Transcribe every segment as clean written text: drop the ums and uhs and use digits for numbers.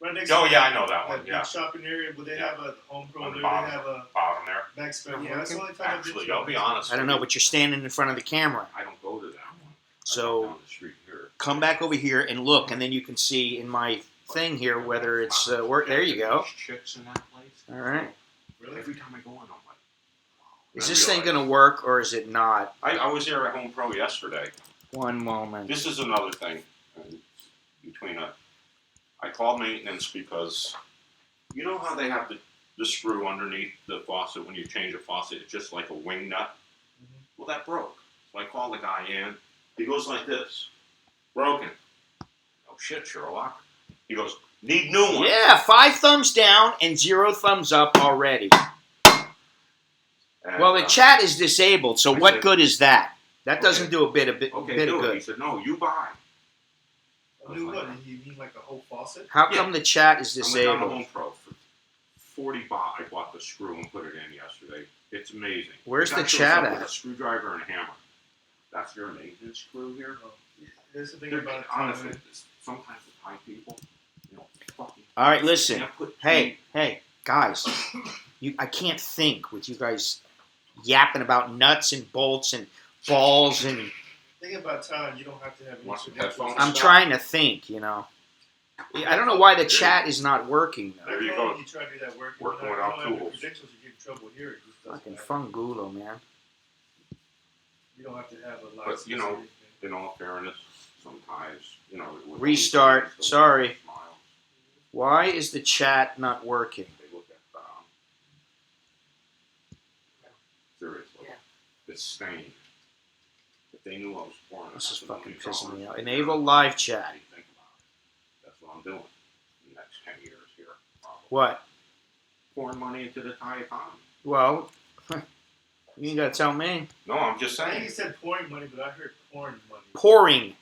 Right next Oh to yeah, I know that one. that Yeah. big shopping area, but they have a Home Pro On there. the bottom, They have a bottom there. back spare. Yeah, that's the only time Actually, I'll be honest. I don't know, but you're standing in front of the camera. I don't go to that one. So down the street here. come back over here and look, and then you can see in my thing here whether it's work. There you go. Chicks in that place. All right. Really? Every time I go in, I'm like, Is this thing going to work or is it not? I was here at Home Pro yesterday. One moment. This is another thing I called maintenance because you know how they have the screw underneath the faucet when you change a faucet, it's just like a wing nut? Mm-hmm. Well, that broke. So I called the guy in. He goes like this. Broken. Oh shit, Sherlock. He goes, need new ones. Yeah, 5 thumbs down and 0 thumbs up already. And, well, the chat is disabled, so what good is that? That doesn't okay. do a bit of good. He said, no, you buy. A new one? You mean like a whole faucet? How come the chat is disabled? I went down to Home Pro for $40. I bought the screw and put it in yesterday. It's amazing. Where's the chat at? With a screwdriver and a hammer. That's your maintenance screw here. Oh, there's the thing about honestly, sometimes the Thai people, fucking. All right, listen. Hey, guys, I can't think with you guys yapping about nuts and bolts and balls and. Think about time. You don't have to have headphones. I'm trying to think, I don't know why the chat is not working, though. There you go. You try to do that working without tools. Credentials, you get in trouble here. It just Fucking fungulo, man. You don't have to have a license. But, in all fairness, sometimes, Restart. Sorry. Why is the chat not working? They look at, seriously. Yeah. It's stained. If they knew I was pouring this is fucking pissing me out. Enable live chat. That's what I'm doing in the next 10 years here. Probably. What? Pouring money into the Thai economy. Well, you ain't got to tell me. No, I'm just I saying. think he said pouring money, but I heard pouring money. Pouring.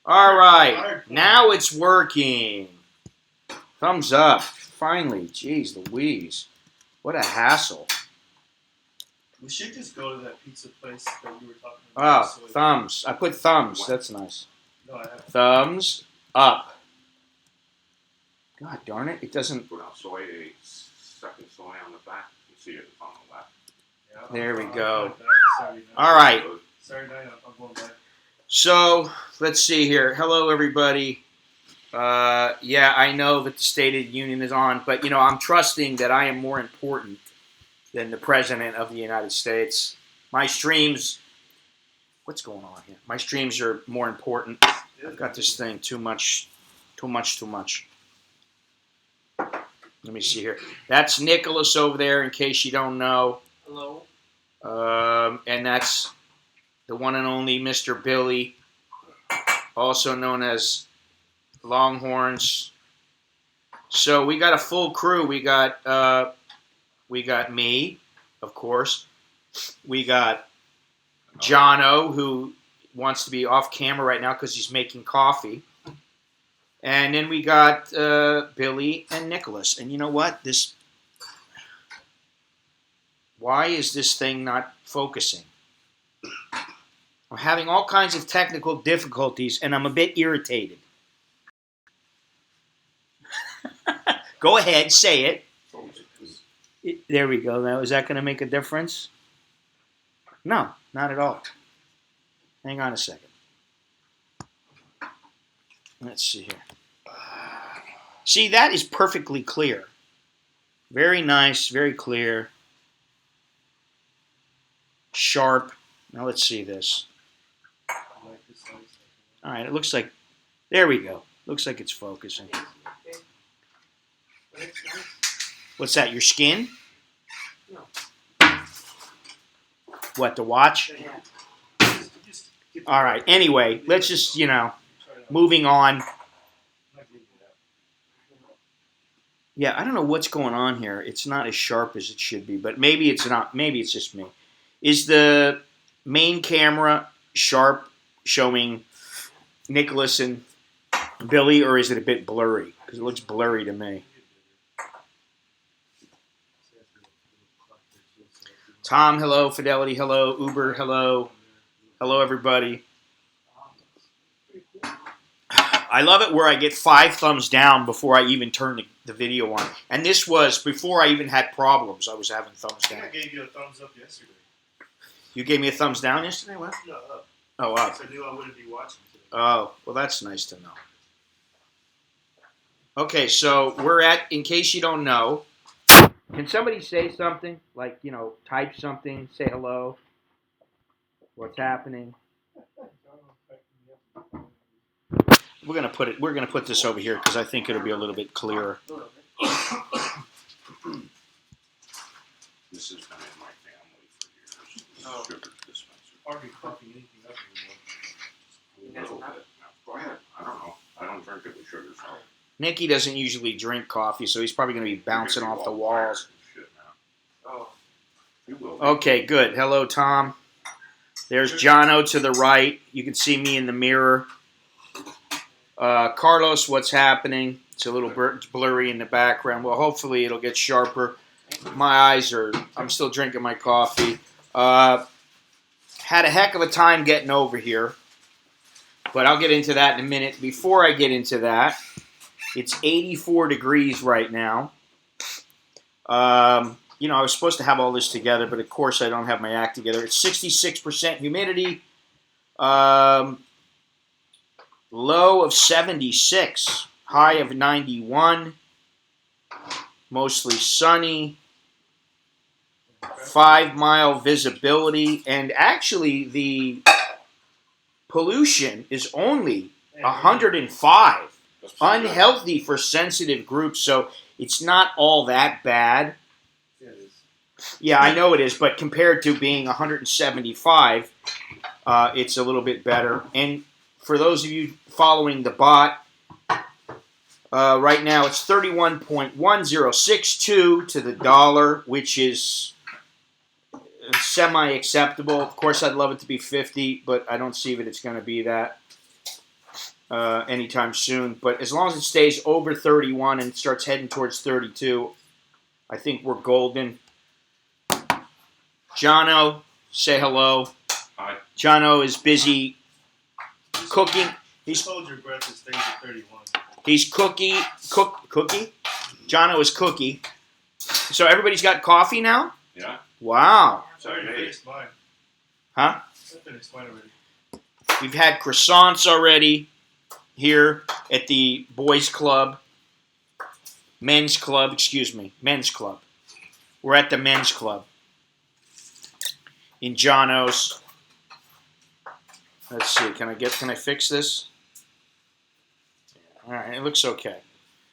All right. Now it's working. Thumbs up. Finally. Jeez Louise. What a hassle. We should just go to that pizza place that we were talking about. Oh, thumbs. I put thumbs. That's nice. No, I haven't. Thumbs up. God darn it. It doesn't. Put out soy, a second soy on the back. You see it on the left. Yeah, there we go. Sorry, all right. Sorry, I'm going back. So, let's see here. Hello, everybody. Yeah, I know that the State of the Union is on, but, I'm trusting that I am more important than the President of the United States. My streams, what's going on here? My streams are more important. I've got this thing too much. Let me see here. That's Nicholas over there, in case you don't know. Hello. And that's the one and only Mr. Billy, also known as Longhorns. So we got a full crew. We got me, of course. We got Johno, who wants to be off camera right now because he's making coffee. And then we got Billy and Nicholas. And you know what? Why is this thing not focusing? I'm having all kinds of technical difficulties, and I'm a bit irritated. Go ahead, say it. There we go. Now, is that going to make a difference? No, not at all. Hang on a second. Let's see here. See, that is perfectly clear. Very nice, very clear. Sharp. Now let's see this. All right, it looks like, there we go. Looks like it's focusing. What's that, your skin? No. What, the watch? All right, anyway, let's just, moving on. Yeah, I don't know what's going on here. It's not as sharp as it should be, but maybe it's not. Maybe it's just me. Is the main camera sharp, showing Nicholas and Billy, or is it a bit blurry? Because it looks blurry to me. Tom, hello. Fidelity, hello. Uber, hello. Hello, everybody. I love it where I get 5 thumbs down before I even turn the video on. And this was before I even had problems. I was having thumbs I think down. I gave you a thumbs up yesterday. You gave me a thumbs down yesterday? What? No, up. Oh, up. So I knew I wouldn't be watching today. Oh, well, that's nice to know. Okay, so we're at, in case you don't know, can somebody say something? Like, type something, say hello. What's happening? We're gonna put this over here because I think it'll be a little bit clearer. This has been in my family for years. Oh. Sugar dispenser. Hardly fucking anything up anymore. A little bit. Now, go ahead. I don't know. I don't drink it with sugar, so. Nicky doesn't usually drink coffee, so he's probably gonna be bouncing off the walls. Shit now. Oh. You will. Okay, good. Hello, Tom. There's Johno to the right. You can see me in the mirror. Carlos, what's happening? It's a little blurry in the background. Well, hopefully it'll get sharper. My eyes are... I'm still drinking my coffee. Had a heck of a time getting over here. But I'll get into that in a minute. Before I get into that, it's 84 degrees right now. I was supposed to have all this together, but of course I don't have my act together. It's 66% humidity. Low of 76. High of 91. Mostly sunny. 5-mile visibility. And actually, the pollution is only 105. Unhealthy for sensitive groups, so it's not all that bad. Yeah, it is. Yeah, I know it is, but compared to being 175, it's a little bit better. And for those of you following the bot, right now it's 31.1062 to the dollar, which is semi-acceptable. Of course, I'd love it to be 50, but I don't see that it's going to be that anytime soon. But as long as it stays over 31 and starts heading towards 32, I think we're golden. Johno, say hello. Hi. Johno is busy cooking. He's hold your breath. It stays at 31. He's cookie. Johno is cookie. So everybody's got coffee now? Yeah. Wow. I already finished mine. Huh? I finished mine already. We've had croissants already here at the boys' club. Men's club. We're at the men's club in Johno's. Let's see. Can I fix this? All right, it looks okay.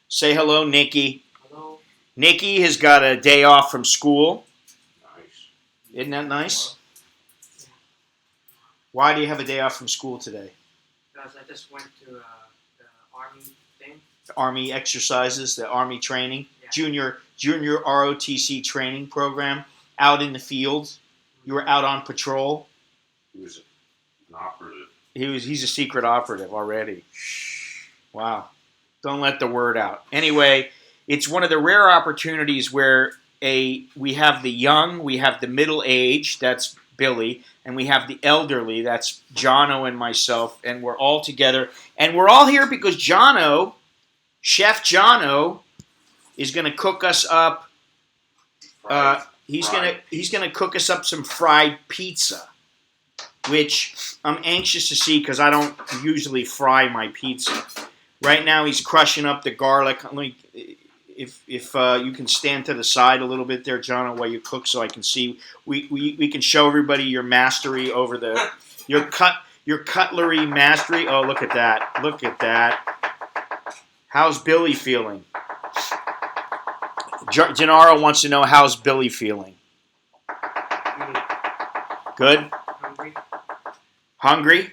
Say hello, Nicky. Hello. Nicky has got a day off from school. Nice. Isn't that nice? Why do you have a day off from school today? Because I just went to the army thing. The Army exercises, the Army training, Yeah. junior ROTC training program, out in the field. You were out on patrol. He was an operative. He's a secret operative already. Wow. Don't let the word out. Anyway, it's one of the rare opportunities where we have the young, we have the middle age, that's Billy, and we have the elderly, that's Johno and myself, and we're all together. And we're all here because Johno, Chef Johno, is going to cook us up. He's going to cook us up some fried pizza, which I'm anxious to see because I don't usually fry my pizza. Right now he's crushing up the garlic. If you can stand to the side a little bit there, John, while you cook, so I can see. We can show everybody your mastery over your cutlery mastery. Oh, look at that! Look at that! How's Billy feeling? Gennaro wants to know how's Billy feeling. Good. Hungry. Hungry?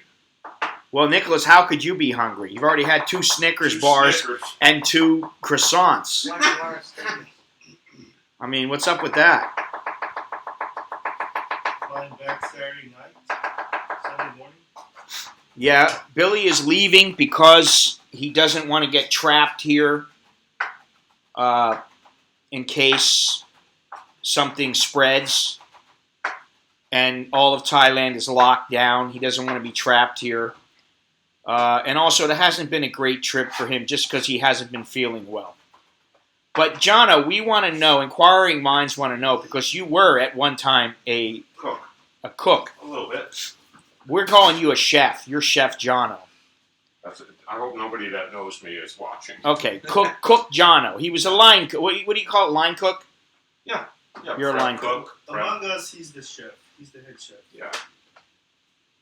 Well, Nicholas, how could you be hungry? You've already had 2 Snickers bars and 2 croissants. I mean, what's up with that? Flying back Saturday night, Sunday morning. Yeah, Billy is leaving because he doesn't want to get trapped here in case something spreads and all of Thailand is locked down. He doesn't want to be trapped here. And also, it hasn't been a great trip for him just because he hasn't been feeling well. But, Johno, we want to know, inquiring minds want to know, because you were at one time a cook. A little bit. We're calling you a chef. You're Chef Johno. I hope nobody that knows me is watching. Okay, Cook Johno. He was a line cook. What do you call it, line cook? Yeah. You're a line cook. Among us, he's the chef. He's the head chef. Yeah.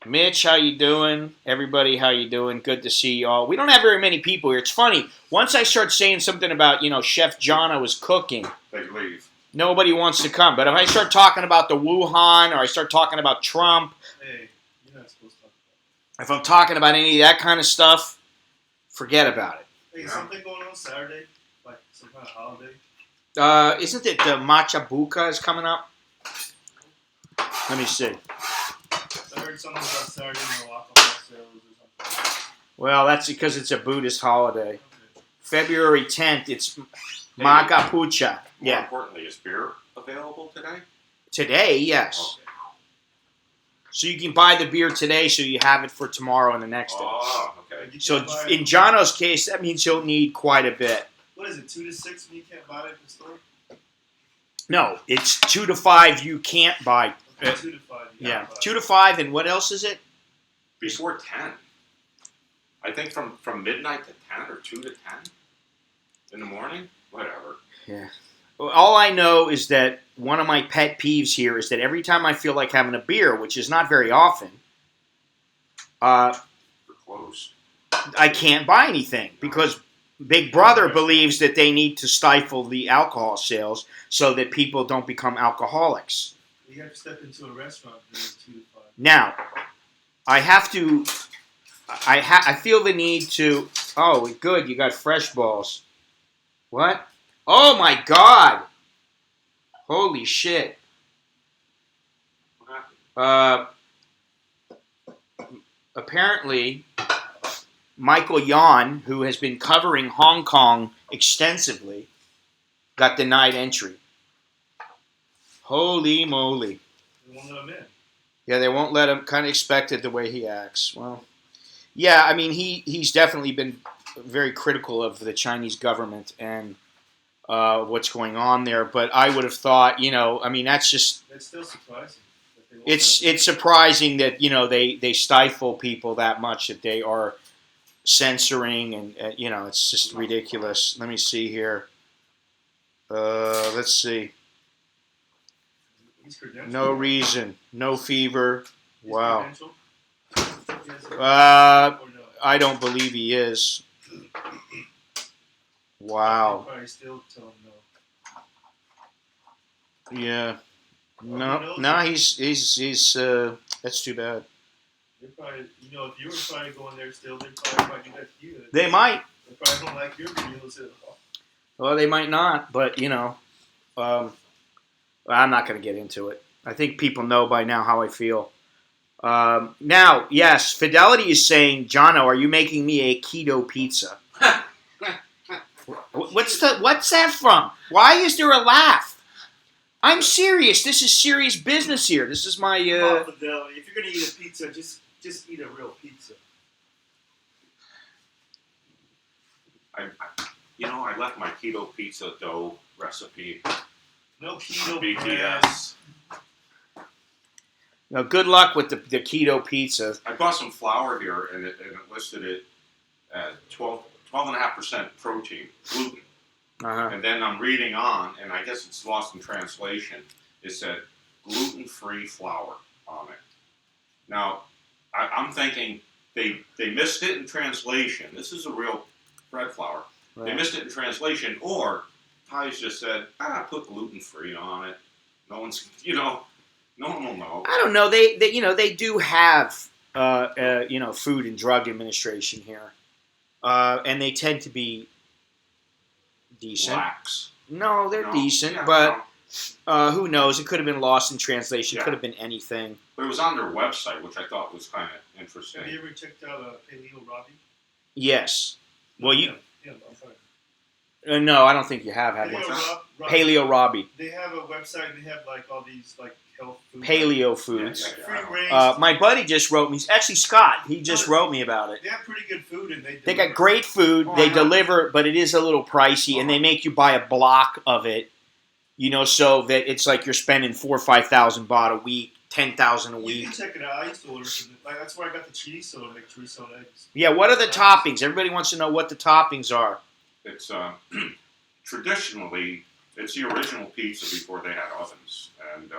Mitch, how you doing? Everybody, how you doing? Good to see y'all. We don't have very many people here. It's funny. Once I start saying something about, Chef Johno is cooking, They leave. nobody wants to come. But if I start talking about the Wuhan or I start talking about Trump, Hey, you're not supposed to talk about if I'm talking about any of that kind of stuff, forget about it. it. Hey, is something going on Saturday? Like some kind of holiday? Isn't it the Matcha Buka is coming up? Let me see. I heard something about Saturday in the alcohol sales or something. Well, that's because it's a Buddhist holiday. Okay. February 10th, it's Maga Pucha. More Yeah. importantly, is beer available today? Today, yes. Okay. So you can buy the beer today so you have it for tomorrow and the next day. Oh, okay. You So can't buy in it- Jono's case, that means he'll need quite a bit. What is it, 2 to 6 when you can't buy it at the store? No, it's 2 to 5 you can't buy. Okay, 2 to 5. You Yeah, gotta buy it. 2 to 5, and what else is it? Before 10. I think from midnight to 10 or 2 to 10 in the morning? Whatever. Yeah. All I know is that one of my pet peeves here is that every time I feel like having a beer, which is not very often, They're closed. I can't buy anything because Big Brother believes that they need to stifle the alcohol sales so that people don't become alcoholics. You have to step into a restaurant during 2 to 5. Now, I have to. I feel the need to. Oh, good. You got fresh balls. What? Oh my God! Holy shit! What happened? Apparently, Michael Yan, who has been covering Hong Kong extensively, got denied entry. Holy moly! They won't let him in. Yeah, they won't let him. Kind of expected the way he acts. Well, yeah, I mean, he's definitely been very critical of the Chinese government and what's going on there. But I would have thought, I mean, that's just That's still surprising. That they won't it's surprising that they stifle people that much, that they are censoring and it's just ridiculous. Let me see here. Let's see. He's credentialed. No reason, no fever. He's Wow. credentialed? Yes, Uh, or no? I don't believe he is. Wow. They probably still tell him no. Yeah. Well, No, he's that's too bad. They probably, if you were probably going there still, they probably do that to you. They might. They probably don't like your videos at all. Well, they might not, but I'm not going to get into it. I think people know by now how I feel. Now, yes, Fidelity is saying, Johno, are you making me a keto pizza? What's that from? Why is there a laugh? I'm serious. This is serious business here. This is my. Fidelity. If you're gonna eat a pizza, just eat a real pizza. I left my keto pizza dough recipe. No keto bread. BTS. Now, good luck with the keto pizza. I bought some flour here, and it listed it at 12.5% protein, gluten. Uh-huh. And then I'm reading on, and I guess it's lost in translation. It said gluten-free flour on it. Now, I'm thinking they missed it in translation. This is a real bread flour. Right. They missed it in translation, or Ty's just said, put gluten-free on it. No one's, no one will know. I don't know. They do have Food and Drug Administration here, and they tend to be decent. Lax. No, they're No? decent, Yeah, but no. who knows? It could have been lost in translation. It Yeah. could have been anything. But it was on their website, which I thought was kind of interesting. Have you ever checked out Paleo Robbie? Yes. Well, you. Yeah, I'm sorry. No, I don't think you have had one. What's that? Paleo Robbie. They have a website. And they have like all these like health food. paleo foods. Yeah. Free range. My buddy just wrote me. Actually, Scott. He just wrote me about it. They have pretty good food, and They got great food. Oh, They I know. deliver, but it is a little pricey, and they make you buy a block of it. You know, so that it's like you're spending 4,000 or 5,000 baht a week, 10,000 a You week. can check it out. I used to order from it. Like, that's where I got the chorizo to make chorizo and eggs. Yeah. What are the toppings? Everybody wants to know what the toppings are. It's traditionally it's the original pizza before they had ovens, and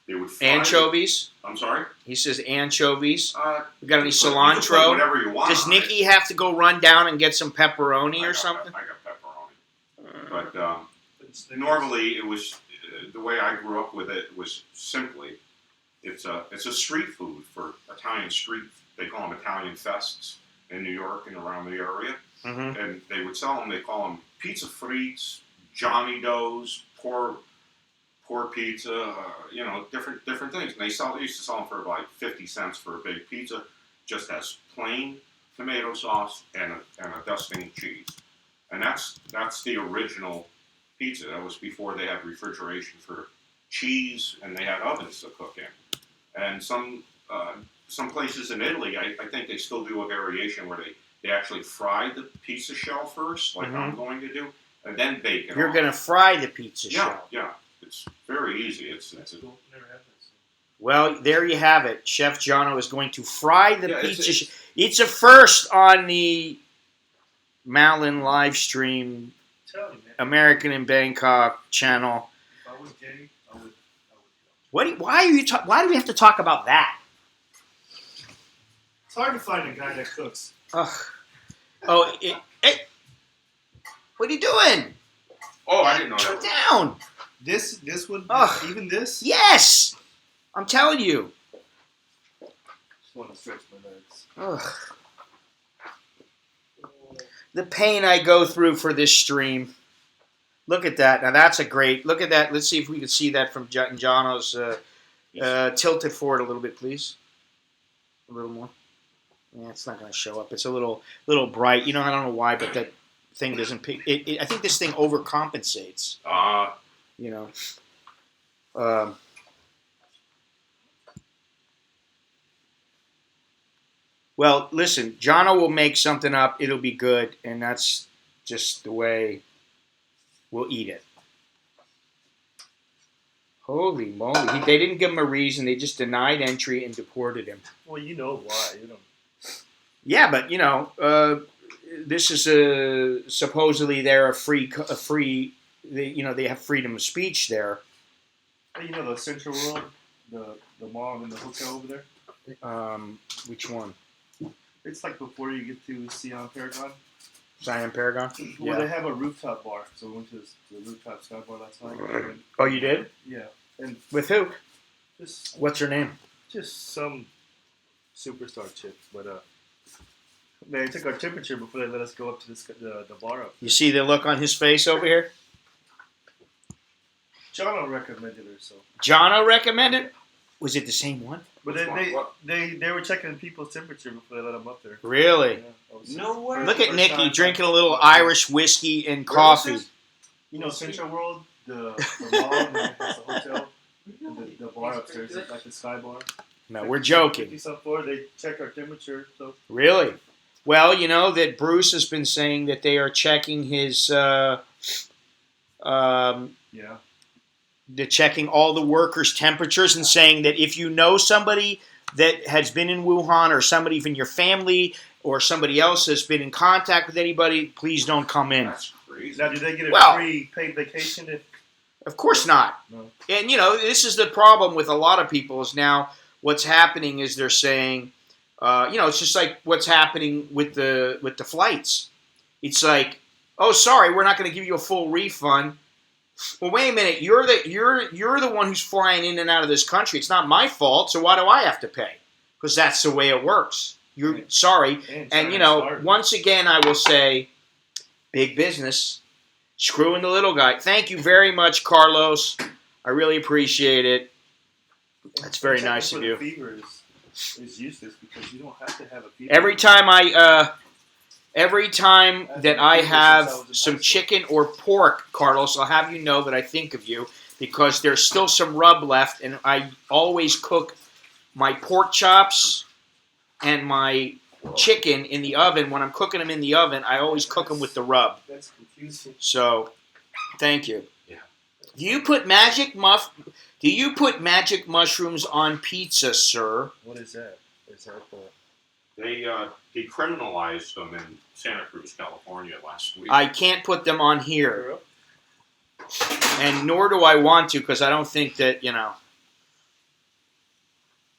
they would fry Anchovies. I'm sorry. He says anchovies. We got any You can put cilantro? whatever you want. Does on it. Nikki have to go run down and get some pepperoni or I got something? I got pepperoni, but normally it was the way I grew up with it was simply it's a street food for Italian street. They call them Italian fests in New York and around the area, Mm-hmm. and they would sell them. They call them pizza frites, Johnny doughs, poor pizza, different things. And they used to sell them for like 50 cents for a big pizza, just as plain tomato sauce and a dusting of cheese. And that's the original pizza. That was before they had refrigeration for cheese and they had ovens to cook in. And some places in Italy, I think they still do a variation where they actually fry the pizza shell first, like I'm going to do, and then bake it. You're off. going to fry the pizza Yeah, shell. yeah. It's very easy. It's Cool. Never had that. Well, there you have it. Chef Johno is going to fry the Yeah, pizza shell. It's a first on the Malin live stream, Tell you, man. American in Bangkok channel. If I was gay, I would. Why do we have to talk about that? It's hard to find a guy that cooks. Ugh. Oh, what are you doing? Oh, I didn't know Put that. down. This would Ugh. even this. Yes, I'm telling you. Just want to stretch my legs. Ugh. The pain I go through for this stream. Look at that. Now that's a great. Look at that. Let's see if we can see that from Jono's. Tilt it forward a little bit, please. A little more. Yeah, it's not going to show up. It's a little bright. You know, I don't know why, but that thing doesn't pick. I think this thing overcompensates. You know. Well, listen, Johno will make something up. It'll be good, and that's just the way we'll eat it. Holy moly. They didn't give him a reason. They just denied entry and deported him. Well, you know why. You know. Yeah, but, this is supposedly they're they have freedom of speech there. Hey, you know the Central World, the mall and the hotel over there? Which one? It's like before you get to Sion Paragon. Zion Paragon? Well, they have a rooftop bar. So we went to the rooftop sky bar last night. And, Oh, you did? yeah. And With who? just What's her name? some superstar chick. But they took our temperature before they let us go up to the bar up. You see the look on his face over here? Johno recommended her, so. Johno recommended? Was it the same one? But they were checking people's temperature before they let them up there. Really? Yeah, that was- No way. Look at First Nikki time. drinking a little Irish whiskey and coffee. this? You know Central World, the mall, and then there's the hotel, and the bar upstairs, like the sky bar. No, we're joking. 50-some floor, they check our temperature, so. Really? Well, you know that Bruce has been saying that they are checking his, Yeah. they're checking all the workers' temperatures and saying that if you know somebody that has been in Wuhan or somebody from your family or somebody else has been in contact with anybody, please don't come in. That's crazy. Now, do they get a Well- free paid vacation if? Of course not. No. And, this is the problem with a lot of people is now what's happening is they're saying, it's just like what's happening with the flights. It's like, oh, sorry, we're not going to give you a full refund. Well, wait a minute. You're the one who's flying in and out of this country. It's not my fault. So why do I have to pay? Because that's the way it works. You're sorry. And once again, I will say, big business, screwing the little guy. Thank you very much, Carlos. I really appreciate it. That's very Checking nice for of the you. fever is useless because you don't have to have a fever. Every time that I have some chicken or pork, Carlos, I'll have you know that I think of you. because there's still some rub left, and I always cook my pork chops and my chicken in the oven. When I'm cooking them in the oven, I always cook them with the rub. That's confusing. So, thank you. Yeah. Do you put magic mushrooms on pizza, sir? What is that? Is that the... They decriminalized them in Santa Cruz, California last week. I can't put them on here, and nor do I want to, because I don't think that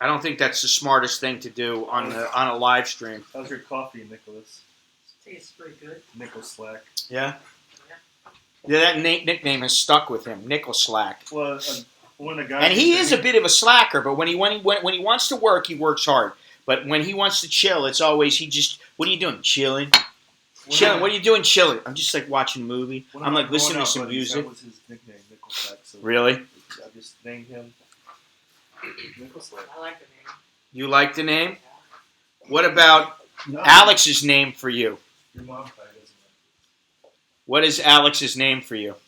I don't think that's the smartest thing to do on a live stream. How's your coffee, Nicholas? Tastes pretty good. Nickel Slack. Yeah. Yeah, that nickname has stuck with him, Nickel Slack. Well, one of the guys. And he is a bit of a slacker, but when he wants to work, he works hard. But when he wants to chill, it's always what are you doing? Chilling. Chilling. What are you doing? Chilling. I'm just like watching a movie. I'm like listening to some music. That was his nickname, Nickel Slack. So Really? I just named him Nickel Slack. I like the name. You like the name? What about Alex's name for you? Your mom probably doesn't like What is Alex's name for you? it.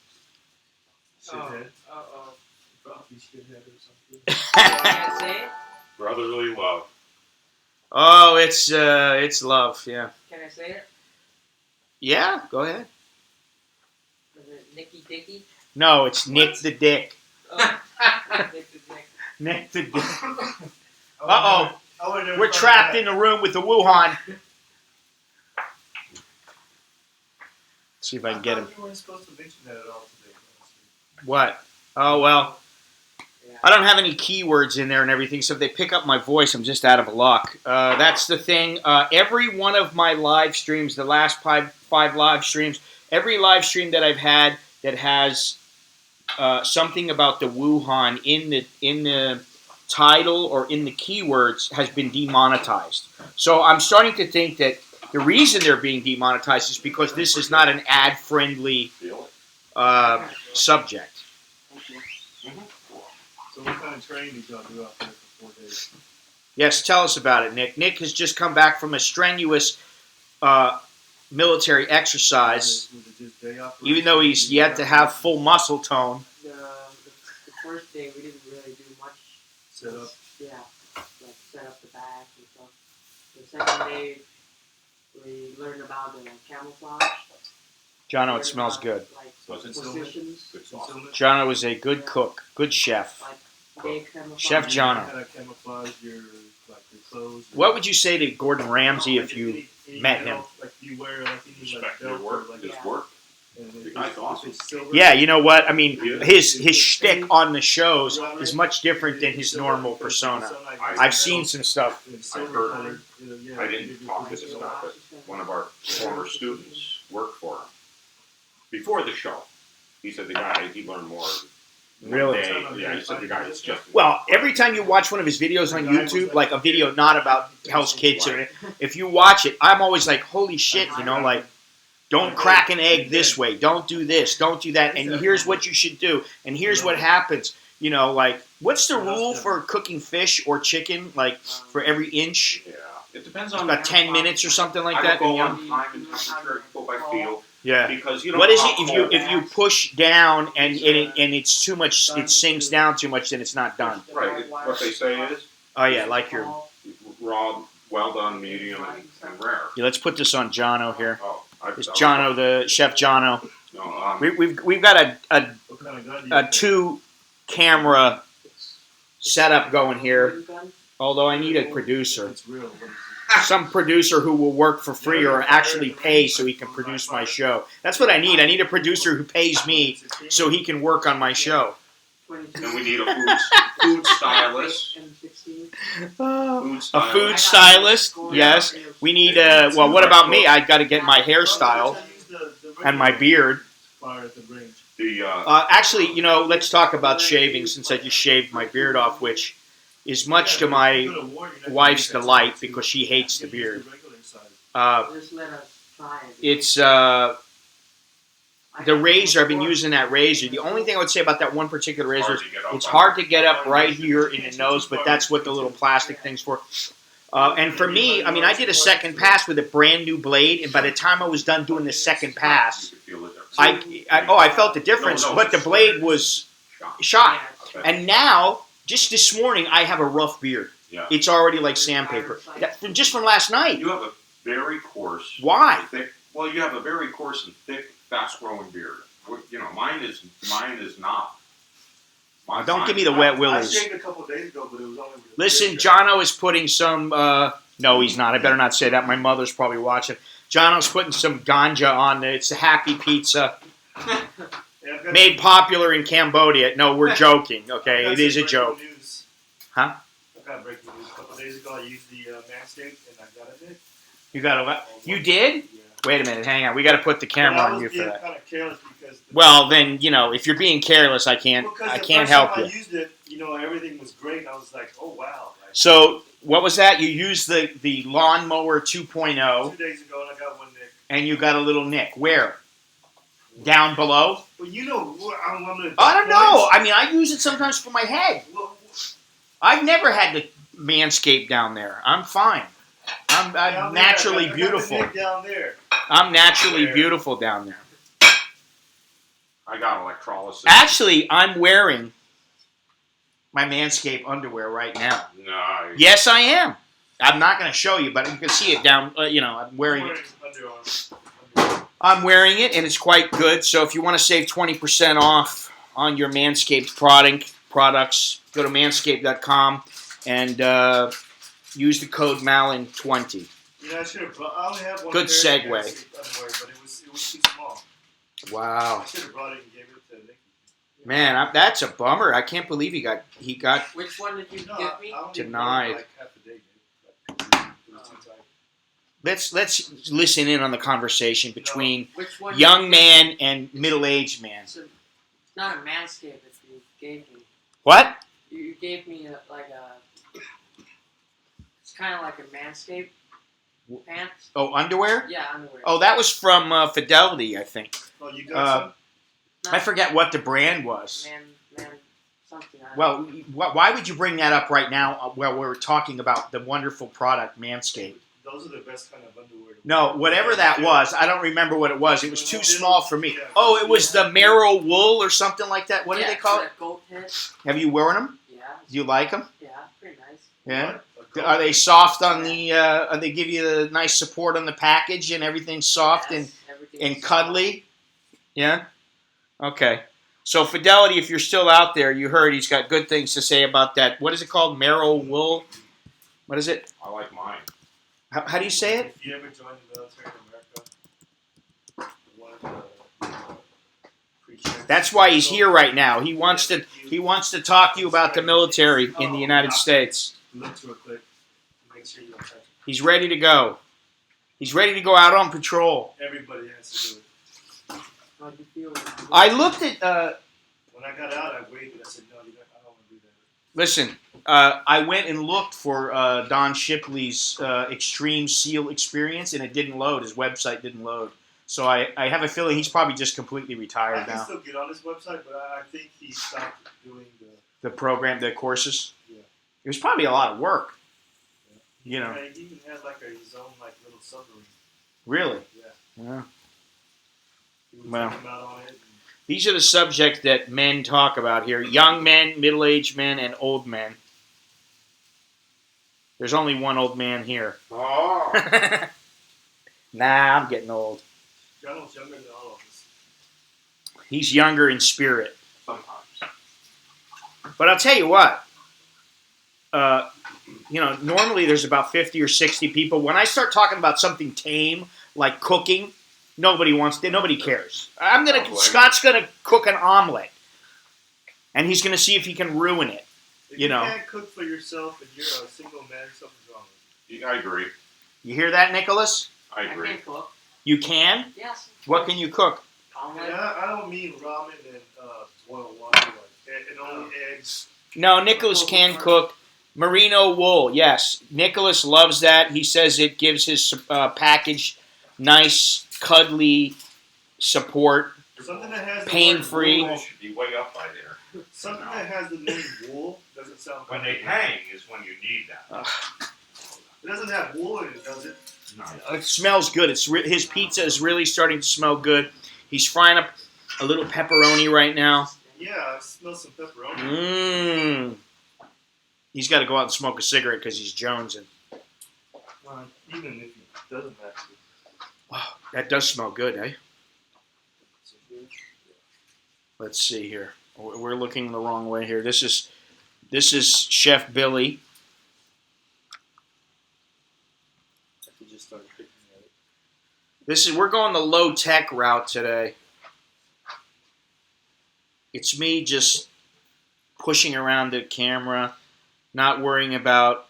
Shithead. Uh-oh. Coffee shithead or something. Can I say it? Brotherly love. Oh, it's love. Yeah. Can I say it? Yeah. Go ahead. Is it Nicky Dicky? No, it's Nick the Dick. Oh, Nick the Dick. Nick the Dick. I Uh-oh. would've never We're thought trapped of in the room with the Wuhan. See if I can get him. thought you weren't supposed to mention that at all today. What? Oh, well. Yeah. I don't have any keywords in there and everything, so if they pick up my voice, I'm just out of luck. That's the thing. Every one of my live streams, the last five live streams, every live stream that I've had that has something about the Wuhan in the title or in the keywords has been demonetized. So I'm starting to think that the reason they're being demonetized is because this is not an ad-friendly Feel subject. So what kind of training did y'all do out there for 4 days? Yes, tell us about it, Nick. Nick has just come back from a strenuous military exercise, Was it just day operation? even though he's yet to have full muscle tone. The first day we didn't really do much. Set up. Yeah, like set up the bag and stuff. The second day we learned about the camouflage. Johno, it Learned smells about, good. Like Was it positions. Good sauce. Concealment? Johno is a good cook, good chef. Like day camouflage. Chef Johno. How to camouflage your clothes. What would you say to Gordon Ramsay if you met him? Like you wear like any Respect belt your work. or, like, His Yeah. work. and The if guy's it's awesome. silver, Yeah, you know what? I mean, Yeah. his shtick on the shows is much different than his normal persona. I've seen some stuff. I heard- I didn't talk to this guy, but one of our former students worked for him. Before the show, he said the guy, he learned more. one Really? day. Yeah, he said the guy is just... Well, every time you watch one of his videos on YouTube, like a video not about Hell's Kitchen, if you watch it, I'm always like, holy shit, like, don't crack an egg this way, don't do this, don't do that, and here's what you should do, and here's what happens. Like, what's the rule for cooking fish or chicken, like, for every inch? Yeah, it depends It's on... about 10 minutes or something like I that? don't go on time and temperature, go by feel, Yeah. because you don't What is know it how if you push down and it's too much, it sinks down too much, then it's not done. Right, what they say is Oh yeah, like your. raw, well done, medium, and rare. Yeah, let's put this on Johno here. Oh, It's Johno, the chef Johno. No, We've got What kind of gun do you a think? 2-camera setup going here. Gun gun. Although I need a producer, It's real. What is it? some producer who will work for free or actually pay so he can produce my show. That's what I need. I need a producer who pays me so he can work on my show. 22. and we need a food stylist. M16. A food stylist, yes. We need well, what about me? I got to get my hairstyle and my beard. Fire at the range. The Actually, let's talk about shaving since I just shaved my beard off, which is much to my wife's delight because she hates the beard. Just let us try it. It's the razor. I've been using that razor. The only thing I would say about that one particular razor is it's hard to get up right here in the nose, but that's what the little plastic thing's for. And for me, I mean, I did a second pass with a brand new blade, and by the time I was done doing the second pass, you could feel the difference. I felt the difference, but the blade was shot. Yeah. And now, just this morning, I have a rough beard. Yeah. It's already like sandpaper. Just from last night. You have a very coarse. Why? Thick. Well, you have a very coarse and thick, fast-growing beard. You know, mine is not. Don't give me the wet I willies. shaved a couple days ago, but it was only. With the Listen, beard. Jono is putting some. No, he's not. I better not say that. My mother's probably watching. Jono's putting some ganja on it. It's a happy pizza. Yeah, I've got Made popular in Cambodia. No, we're joking. I've Okay, got it is a some joke. breaking news. Huh? I've got breaking news. A couple days ago, I used the Manscaped, and I got it. You got a. You did? Yeah. Wait a minute. Hang on. We got to put the camera on you for that. Kind of careless because. Well, then if you're being careless, I can't. I can't help you. I used it. Everything was great. And I was like, oh wow. Like, So what was that? You used the lawnmower 2.0, 2 days ago, and I got one nick. and you got a little nick. Where? Down below? Well, I'm gonna. I don't know. I mean, I use it sometimes for my head. Well, I've never had the Manscaped down there. I'm fine. I'm down naturally there, I got beautiful. the nick down there. I'm naturally Where? beautiful down there. I got electrolysis. Actually, I'm wearing my Manscaped underwear right now. No. Yes, I am. I'm not going to show you, but you can see it down. I'm wearing it. Underarms. I'm wearing it, and it's quite good. So if you want to save 20% off on your Manscaped products, go to manscaped.com and use the code MALIN20. I should have. I only have one. Good pair of segue. Manscaped underwear, but it was too small. Wow. I should have brought it and gave it to Nicky. Man, that's a bummer. I can't believe he got. Which one did you No, give me? I only Denied. wore it like half a day, dude. It was too tight. Let's listen in on the conversation between Which one? young man and middle-aged man. It's not a Manscaped that you gave me. What? You gave me it's kind of like a Manscaped pants. Oh, underwear? Yeah, underwear. Oh, that was from Fidelity, I think. Oh, you got some? I forget what the brand was. Man, something. I don't Well, why would you bring that up right now while we're talking about the wonderful product Manscaped? Those are the best kind of underwear. No, whatever that was, I don't remember what it was. It was too small for me. Oh, it was the Marrow Wool or something like that. What do they call it? Goat head. Have you worn them? Yeah. Do you like them? Yeah, pretty nice. Yeah. What? Are they soft on the? They give you the nice support on the package and everything's soft Yes, everything and is cuddly? Yeah. Okay. So Fidelity, if you're still out there, you heard he's got good things to say about that. What is it called? Marrow Wool. What is it? I like mine. How do you say it? If you ever join the military in America, one of the pre-trans- That's why he's here right now. He wants to talk to you about the military in the United States. Look to a click. Make sure you don't touch it. He's ready to go. He's ready to go out on patrol. Everybody has to do it. How'd you feel? I looked at. When I got out, I waited. I said, no, I don't want to do that. Listen, I went and looked for Don Shipley's Extreme SEAL Experience, and it didn't load. His website didn't load. So I have a feeling he's probably just completely I retired can now. still get on his website, but I think he stopped doing The program, the courses. Yeah. It was probably a lot of work. You know. Yeah, he even had like his own like little submarine. Really? Yeah. Yeah. He would Well. take him out on it. These are the subjects that men talk about here. Young men, middle-aged men, and old men. There's only one old man here. Oh. Nah, I'm getting old. John's younger than all of us. He's younger in spirit. Sometimes. But I'll tell you what. Normally there's about 50 or 60 people. When I start talking about something tame, like cooking, nobody cares. Scott's gonna cook an omelet. And he's gonna see if he can ruin it. If You know. can't cook for yourself and you're a single man, something's wrong with I agree. You hear that, Nicholas? I I agree. can cook. You can? Yes. What can you cook? you. Omelet. And I don't mean ramen and boiled water, and only eggs. No, Nicholas can cook. Merino wool, yes. Nicholas loves that. He says it gives his package nice, cuddly support. Something that has the Pain-free. word wool- It should be way up by there. Something that has the name wool doesn't sound. When they hang is when you need that. It doesn't have wool in it, does it? No. It smells good. His pizza is really starting to smell good. He's frying up a little pepperoni right now. Yeah, I smell some pepperoni. Mmm. He's got to go out and smoke a cigarette because he's jonesing. Even if he doesn't have to. Wow, that does smell good, eh? Let's see here. We're looking the wrong way here. This is Chef Billy. I could just start picking at it. We're going the low tech route today. It's me just pushing around the camera, not worrying about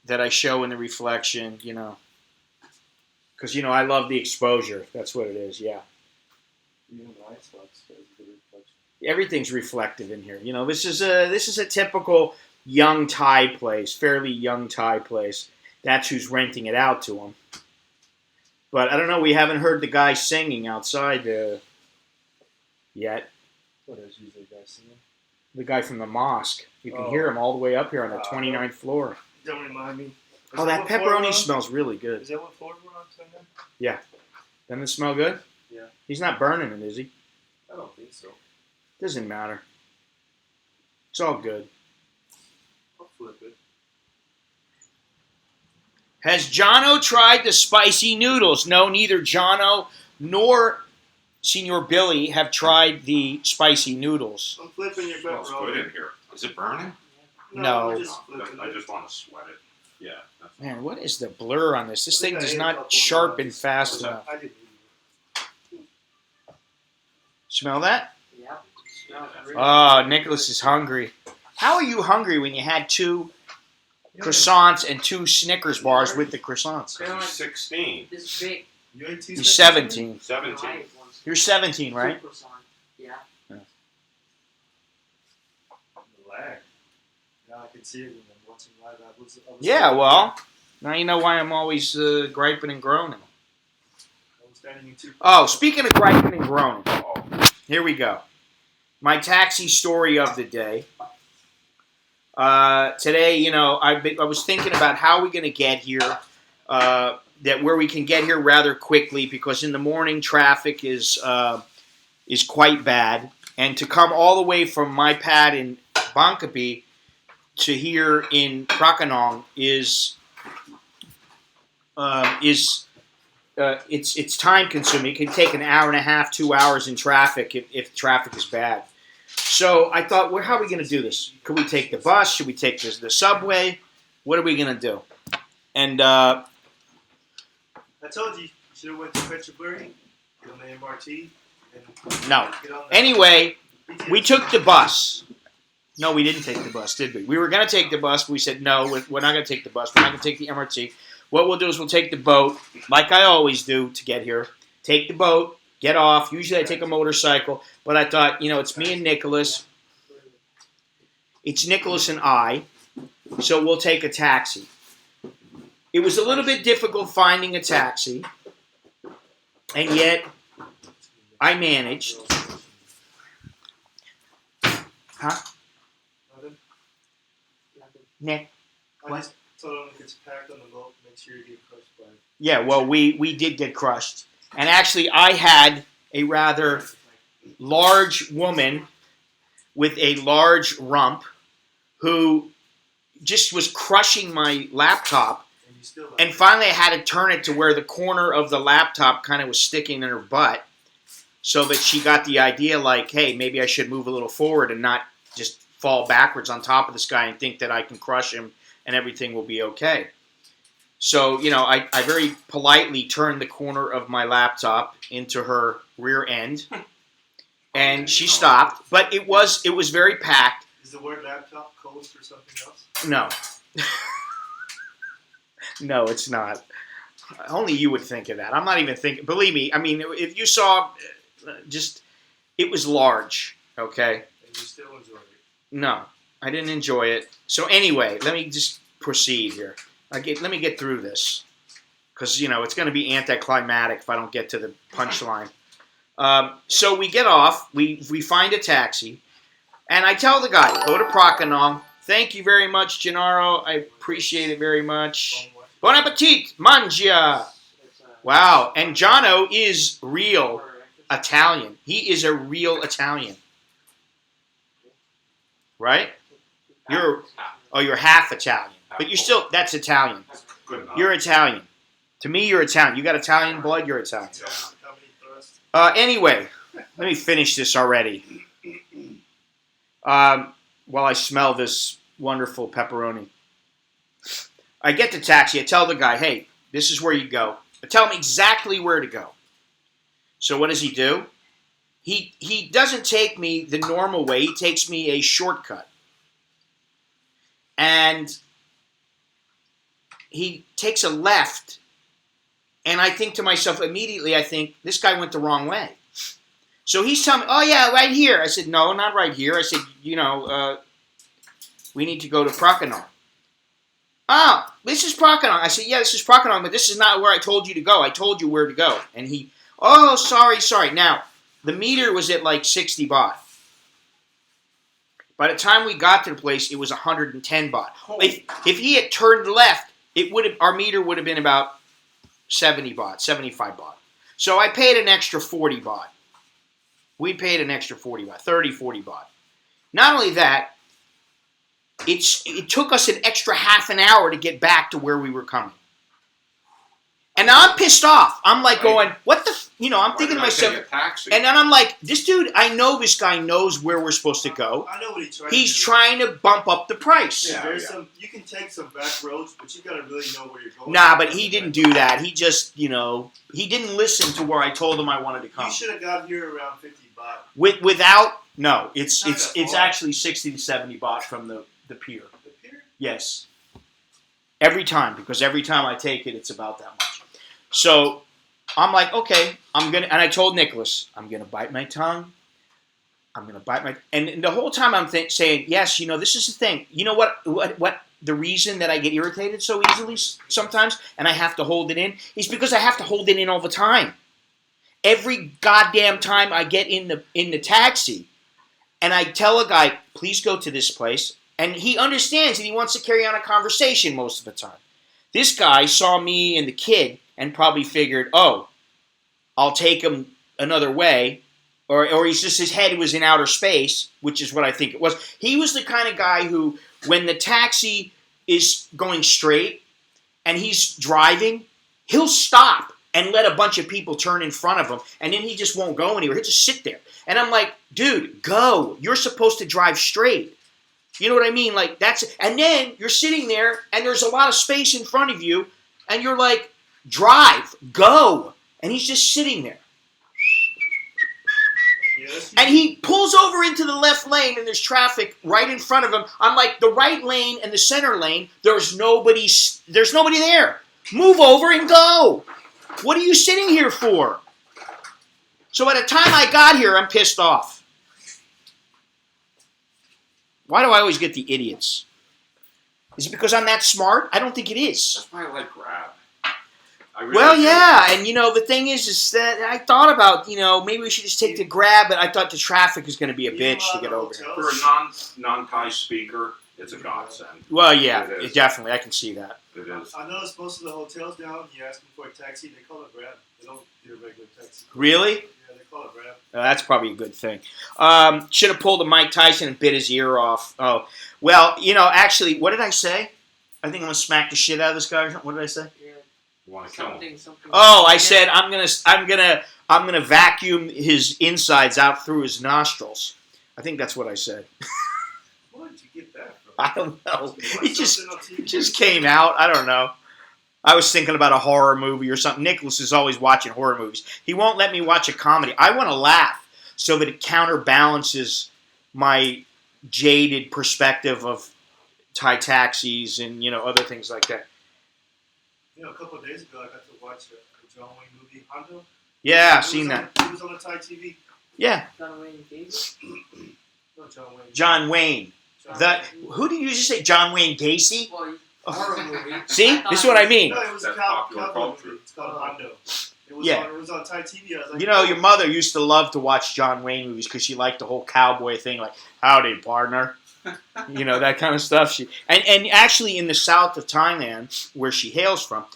that I show in the reflection, you know. Because, you know, I love the exposure. That's what it is, yeah. Even the icebox has a good reflection. Everything's reflective in here. You know, this is a typical young Thai place, fairly young Thai place. That's who's renting it out to them. But I don't know, we haven't heard the guy singing outside yet. What is usually the guy singing? The guy from the mosque. You can Oh. hear him all the way up here on the 29th floor. Don't remind me. Oh, that what floor we're pepperoni on? smells really good. Is that what floor we're on tonight? Doesn't it smell good? Yeah. He's not burning it, is he? I don't think so. Doesn't matter. It's all good. I'll flip it. Has Johno tried the spicy noodles? No, neither Johno nor Senor Billy have tried the spicy noodles. I'm flipping your Smells good pepperoni. in here. Is it burning? No. I'm just flipping I it. just want to sweat it. Yeah. That's Man, what is the blur on this? This I think thing I does ate a not couple sharpen of fast those. enough. I didn't eat Smell that? Yeah. Smells really Oh, good. Nicholas is hungry. How are you hungry when you had two croissants and two Snickers bars with the croissants? He's 16. This big. You ate two He's seconds? 17. 17. You're 17, right? Yeah. The lag. Now I can see it when I'm watching live. I was Yeah, well, now you know why I'm always griping and groaning. I was standing in two. Oh, speaking of griping and groaning, here we go. My taxi story of the day. Today, you know, I was thinking about how we're going to get here, where we can get here rather quickly, because in the morning traffic is quite bad, and to come all the way from my pad in Bangkok to here in Prakanong is it's time consuming. It can take an hour and a half, 2 hours in traffic if traffic is bad. So I thought, well, how are we going to do this? Could we take the bus? Should we take the subway? What are we going to do? And I told you, you should have went to Petrobury, get on the MRT, and no. get on the Anyway, BTS. we took the bus. No, we didn't take the bus, did we? We were going to take the bus, but we said, no, we're not going to take the bus. We're not going to take the MRT. What we'll do is we'll take the boat, like I always do to get here. Take the boat, get off. Usually I take a motorcycle, but I thought, you know, it's me and Nicholas. It's Nicholas and I, so we'll take a taxi. It was a little bit difficult finding a taxi, and yet I managed. Huh? Nothing? Nick? I just told him if it's packed on the boat, make sure you get crushed by it. Yeah, well, we did get crushed. And actually, I had a rather large woman with a large rump who just was crushing my laptop. And you still And finally, I had to turn it to where the corner of the laptop kind of was sticking in her butt, so that she got the idea, like, hey, maybe I should move a little forward and not just fall backwards on top of this guy and think that I can crush him and everything will be okay. So, you know, I very politely turned the corner of my laptop into her rear end, and she stopped. But it was very packed. Is the word laptop code for something else? No. No, it's not. Only you would think of that. I'm not even thinking. Believe me, I mean, if you saw, it was large, okay? And you still enjoy it. No, I didn't enjoy it. So anyway, let me just proceed here. Let me get through this, because, you know, it's going to be anticlimactic if I don't get to the punchline. So we get off, we find a taxi, and I tell the guy, go to Prakanong. Thank you very much, Gennaro. I appreciate it very much. Bon appetit, mangia. Wow, and Johno is real Italian. He is a real Italian. right? You're half Italian, but you're still that's Italian. That's good enough. You're Italian. To me, you're Italian. You got Italian blood. You're Italian. Anyway, let me finish this already. While I smell this wonderful pepperoni, I get the taxi. I tell the guy, "Hey, this is where you go." I tell him exactly where to go. So what does he do? He doesn't take me the normal way. He takes me a shortcut. And he takes a left. And I think to myself immediately, this guy went the wrong way. So he's telling me, oh, yeah, right here. I said, no, not right here. I said, we need to go to Prakanong. Oh, this is Prakanong. I said, yeah, this is Prakanong, but this is not where I told you to go. I told you where to go. And he, oh, sorry. Now, the meter was at like 60 baht. By the time we got to the place, it was 110 baht. If he had turned left, our meter would have been about 70 baht, 75 baht. So I paid an extra 40 baht. We paid an extra 40 baht, 30, 40 baht. Not only that, it took us an extra half an hour to get back to where we were coming. And now I'm pissed off. I'm like going, what the, I'm thinking to myself, and then I'm like, this dude, I know this guy knows where we're supposed to go. I know what he's trying to bump up the price. Yeah, you can take some back roads, but you gotta really know where you're going. Nah, but he didn't do that. He just, he didn't listen to where I told him I wanted to come. You should have got here around 50 baht. No, it's actually 60 to 70 baht from the pier. The pier? Yes. Every time, because every time I take it, it's about that much. So I'm like, okay, and I told Nicholas, I'm gonna bite my tongue. And the whole time I'm saying, yes, this is the thing. You know what the reason that I get irritated so easily sometimes, and I have to hold it in, is because I have to hold it in all the time. Every goddamn time I get in the taxi, and I tell a guy, please go to this place, and he understands and he wants to carry on a conversation most of the time. This guy saw me and the kid and probably figured, oh, I'll take him another way, or he's just, his head was in outer space, which is what I think it was. He was the kind of guy who, when the taxi is going straight and he's driving, he'll stop and let a bunch of people turn in front of him, and then he just won't go anywhere. He'll just sit there. And I'm like, dude, go. You're supposed to drive straight. You know what I mean? Like, and then you're sitting there, and there's a lot of space in front of you, and you're like, drive, go. And he's just sitting there. And he pulls over into the left lane, and there's traffic right in front of him. I'm like, the right lane and the center lane, there's nobody there. Move over and go. What are you sitting here for? So by the time I got here, I'm pissed off. Why do I always get the idiots? Is it because I'm that smart? I don't think it is. That's why I like Grab. And the thing is that I thought about, maybe we should just take the Grab, but I thought the traffic is going to be a bitch to get over here. For a non-Thai speaker, it's a godsend. Well, yeah, definitely. I can see that. It is. I noticed most of the hotels down, you ask them for a taxi, they call it Grab. They don't do a regular taxi. Really? Yeah, they call it Grab. That's probably a good thing. Should have pulled a Mike Tyson and bit his ear off. Oh, well, actually, what did I say? I think I'm going to smack the shit out of this guy or something. What did I say? Yeah. You want to kill him? Something. Oh, I said I'm gonna vacuum his insides out through his nostrils. I think that's what I said. Where did you get that from? I don't know. It just came out. I don't know. I was thinking about a horror movie or something. Nicholas is always watching horror movies. He won't let me watch a comedy. I want to laugh so that it counterbalances my jaded perspective of Thai taxis and other things like that. A couple of days ago, I got to watch a John Wayne movie, Hondo. Yeah, I've seen that. It was on the Thai TV. Yeah. John Wayne Gacy? No, John Wayne. John Wayne. Who did you just say? John Wayne Gacy? Well, horror movie. See? This is what I mean. No, it was a cowboy movie. It's called Hondo. It was on Thai TV. I was like, your mother used to love to watch John Wayne movies because she liked the whole cowboy thing, like, howdy, partner. That kind of stuff. And actually in the south of Thailand, where she hails from,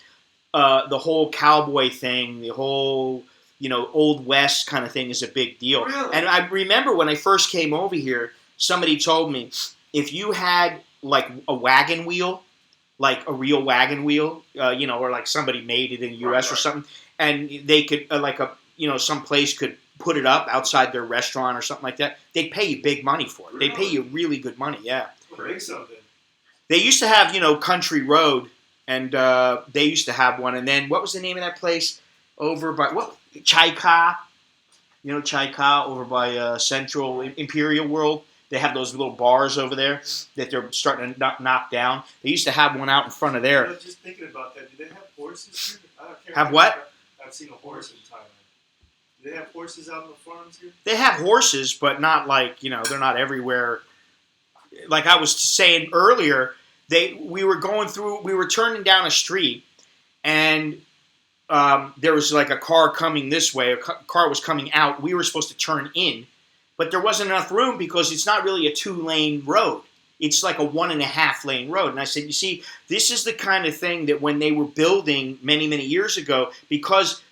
the whole cowboy thing, the whole, Old West kind of thing is a big deal. Really? And I remember when I first came over here, somebody told me if you had like a wagon wheel, like a real wagon wheel, or like somebody made it in the U.S. or something, and they could some place could put it up outside their restaurant or something like that. They'd pay you big money for it. Really? They pay you really good money. Yeah. Well, make something. They used to have Country Road, and they used to have one. And then what was the name of that place over by Chai Ka? Chai Ka over by Central Imperial World. They have those little bars over there that they're starting to knock down. They used to have one out in front of there. I was just thinking about that. Do they have horses here? I don't care. Have what? I've seen a horse in Thailand. Do they have horses out on the farms here? They have horses, but not like, they're not everywhere. Like I was saying earlier, we were turning down a street, and there was like a car coming this way. A car was coming out. We were supposed to turn in, but there wasn't enough room because it's not really a 2-lane road. It's like a 1.5-lane road. And I said, you see, this is the kind of thing that when they were building many, many years ago, because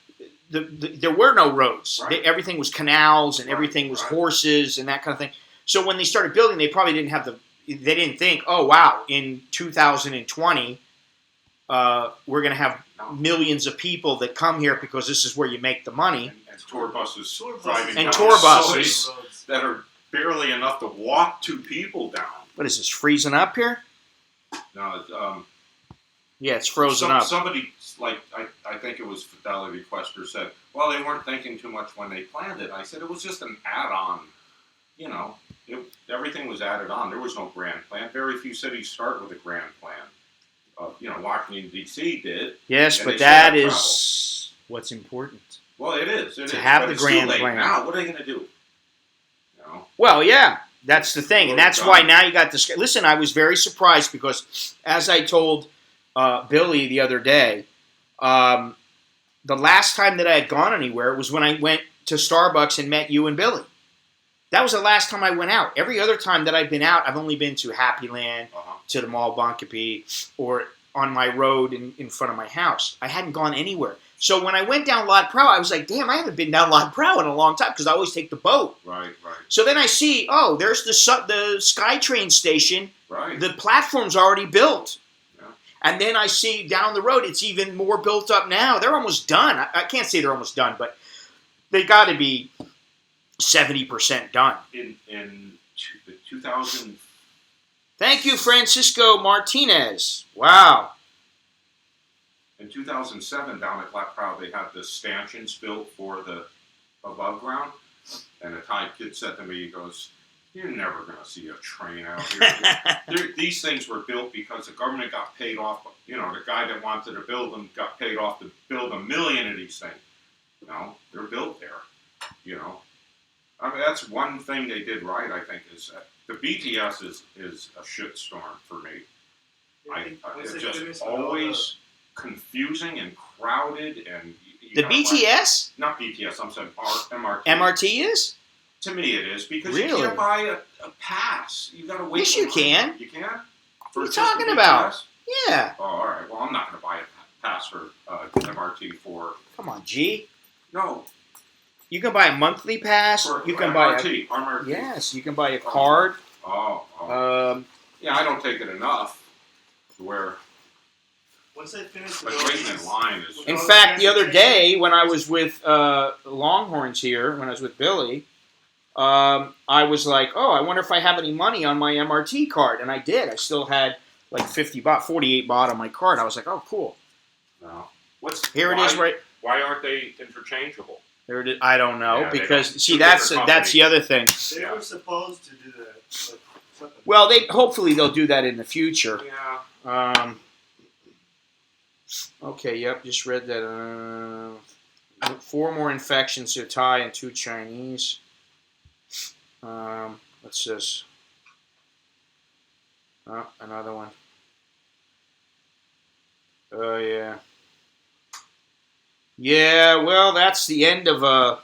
there were no roads. Right. Everything was canals and everything was horses and that kind of thing. So when they started building, they probably didn't have they didn't think, oh, wow, in 2020, we're going to have millions of people that come here because this is where you make the money. And tour buses driving And down tour buses. gullies that are barely enough to walk 2 people down. What is this, freezing up here? No, Yeah, it's frozen up. Somebody, I think it was Fidelity Quester, said, well, they weren't thinking too much when they planned it. I said, it was just an add-on. Everything was added on. There was no grand plan. Very few cities start with a grand plan. Washington, D.C. did. Yes, and but they that still have is what's important. Well, it is. To have but the it's grand too late plan. now. What are they going to do? Well, yeah, that's the thing. And that's why now you got this. Listen, I was very surprised because, as I told Billy the other day, the last time that I had gone anywhere was when I went to Starbucks and met you and Billy. That was the last time I went out. Every other time that I've been out, I've only been to Happy Land, to the Mall Bangkok, or on my road in front of my house. I hadn't gone anywhere. So when I went down Lod Prow, I was like, damn, I haven't been down Lod Prow in a long time because I always take the boat. Right. So then I see, there's the SkyTrain station. Right. The platform's already built. Yeah. And then I see down the road, it's even more built up now. They're almost done. I can't say they're almost done, but they got to be 70% done. In 2000. Thank you, Francisco Martinez. Wow. In 2007, down at Lod Prow, they had the stanchions built for the above ground. And a Thai kid said to me, he goes, you're never going to see a train out here. These things were built because the government got paid off. The guy that wanted to build them got paid off to build 1 million of these things. They're built there. I mean, that's one thing they did right, I think, is the BTS is a shitstorm for me. It's just always confusing and crowded and... The BTS? Not BTS, I'm saying MRT. MRT is? To me it is, because Really? you can't buy a pass. You got to wait. Yes, you can. You can? What are you talking about? Yeah. Oh, all right. Well, I'm not going to buy a pass for MRT for... Come on, G. No. You can buy a monthly pass. You can buy MRT. Yes, you can buy a card. Oh. Yeah, I don't take it enough to where... Once I finish But waiting in line is... In fact, the other day when I was with Longhorns here, when I was with Billy, I was like, I wonder if I have any money on my MRT card. And I did. I still had like 48 baht on my card. I was like, oh, cool. No. Here it is, right? Why aren't they interchangeable? There it is. I don't know, Yeah, because, see, Two that's different the other thing. They were supposed to do that. Like, something. Well, hopefully they'll do that in the future. Yeah. Okay, yep, just read that. 4 more infections to Thai and 2 Chinese. What's this? Oh, another one. Oh, yeah. Yeah, well, that's the end of a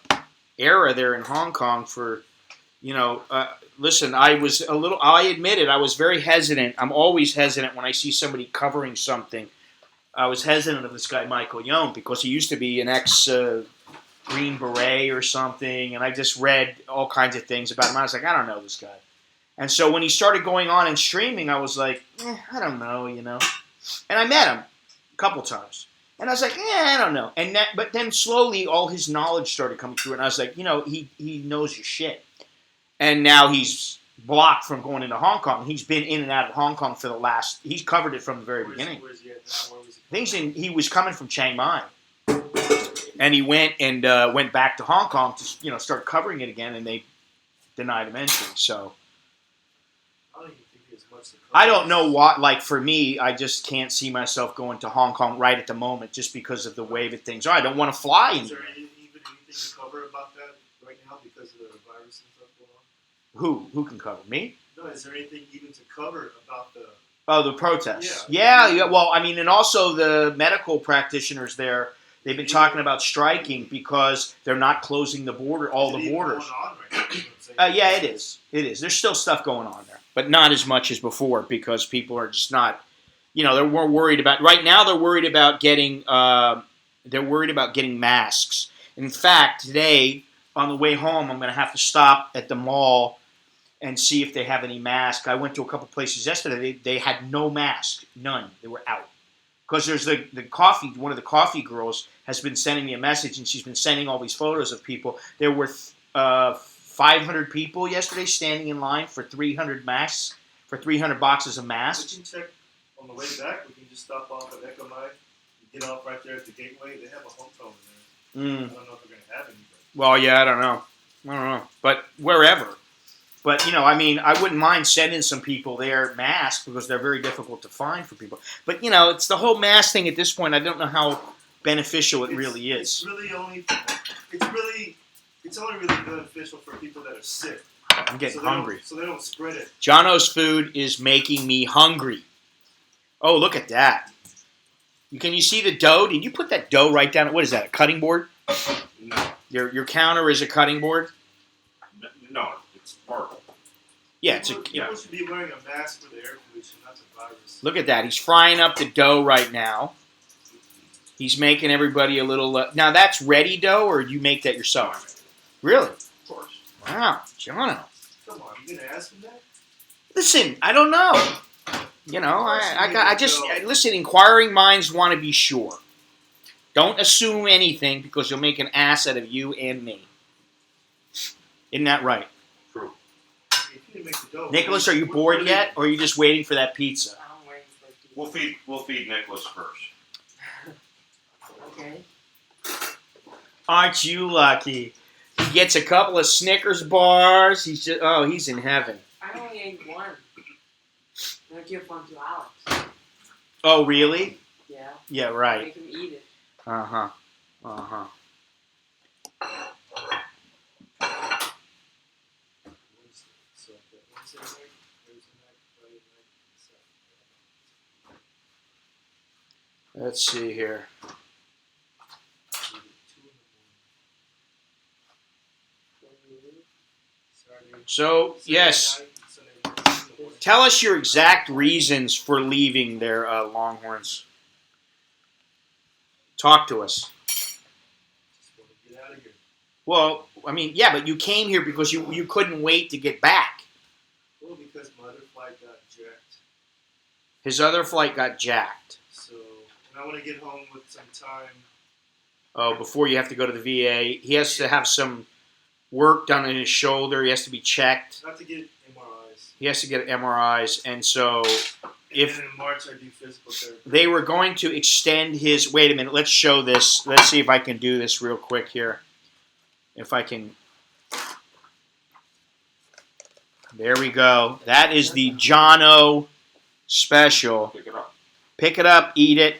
era there in Hong Kong for, listen, I admit it, I was very hesitant. I'm always hesitant when I see somebody covering something. I was hesitant of this guy, Michael Young, because he used to be an ex-Green Beret or something, and I just read all kinds of things about him. I was like, I don't know this guy. And so when he started going on and streaming, I was like, I don't know, you know. And I met him a couple times. And I was like, I don't know. But then slowly all his knowledge started coming through. And I was like, you know, he knows your shit. And now he's blocked from going into Hong Kong. He's been in and out of Hong Kong for he's covered it from the very beginning. Where's he at now? Where was he? He was coming from Chiang Mai. And he went back to Hong Kong to, you know, start covering it again. And they denied him entry. So I don't even think he has much to cover. I don't know what, like for me, I just can't see myself going to Hong Kong right at the moment just because of the way that things are. I don't want to fly Is there anywhere. even anything to cover about that right now because of the virus and stuff going on? Who can cover? Me? No, is there anything even to cover about the... Oh, the protests. Yeah. Yeah. Well, I mean, and also the medical practitioners there, they've been talking about striking because they're not closing the borders. Is it even going on right now? You know what I'm saying? Yeah, it is. It is. There's still stuff going on there, but not as much as before because people are just not, you know, they're more worried about. Right now, they're worried about getting. They're worried about getting masks. In fact, today on the way home, I'm going to have to stop at the mall and see if they have any masks. I went to a couple places yesterday. They had no mask, none. They were out. Because there's the coffee. One of the coffee girls has been sending me a message, and she's been sending all these photos of people. There were 500 people yesterday standing in line for 300 masks, for 300 boxes of masks. We can check on the way back. We can just stop off at Echo Mike. Get off right there at the gateway. They have a home phone there. I don't know if we're going to have any. Well, yeah, I don't know. But wherever. But, you know, I mean, I wouldn't mind sending some people there masks because they're very difficult to find for people. But, you know, it's the whole mask thing at this point. I don't know how beneficial it really is. It's only really beneficial for people that are sick. I'm getting hungry. So they don't spread it. Johno's food is making me hungry. Oh, look at that. Can you see the dough? Did you put that dough right down? What is that, a cutting board? No. Your counter is a cutting board? No, it's horrible. Yeah, People should be wearing a mask for the air pollution, not the virus. Look at that. He's frying up the dough right now. He's making everybody a little... now, that's ready dough, or you make that yourself? Really? Of course. Wow, Johno. Come on, you gonna ask him that? Listen, I don't know. You know, listen, inquiring minds want to be sure. Don't assume anything because you'll make an ass out of you and me. Isn't that right? True. If you didn't make the dough, Nicholas, are you bored yet, or are you just waiting for that pizza? I'm waiting for it. We'll feed Nicholas first. Okay. Aren't you lucky? He gets a couple of Snickers bars. He's in heaven. I only ate one. I'm gonna give one to Alex. Oh, really? Yeah. Yeah, right. Make him eat it. Uh-huh. Let's see here. So, yes. Tell us your exact reasons for leaving there, Longhorns. Talk to us. Get out of here. Well, I mean, yeah, but you came here because you couldn't wait to get back. Well, because my other flight got jacked. His other flight got jacked. So, and I want to get home with some time. Oh, before you have to go to the VA. He has to have some work done on his shoulder. He has to be checked. Not to get MRIs. He has to get MRIs. And so if And in March, I do physical therapy. they were going to extend his... Wait a minute. Let's show this. Let's see if I can do this real quick here. If I can... There we go. That is the Johno special. Pick it up. Pick it up, eat it,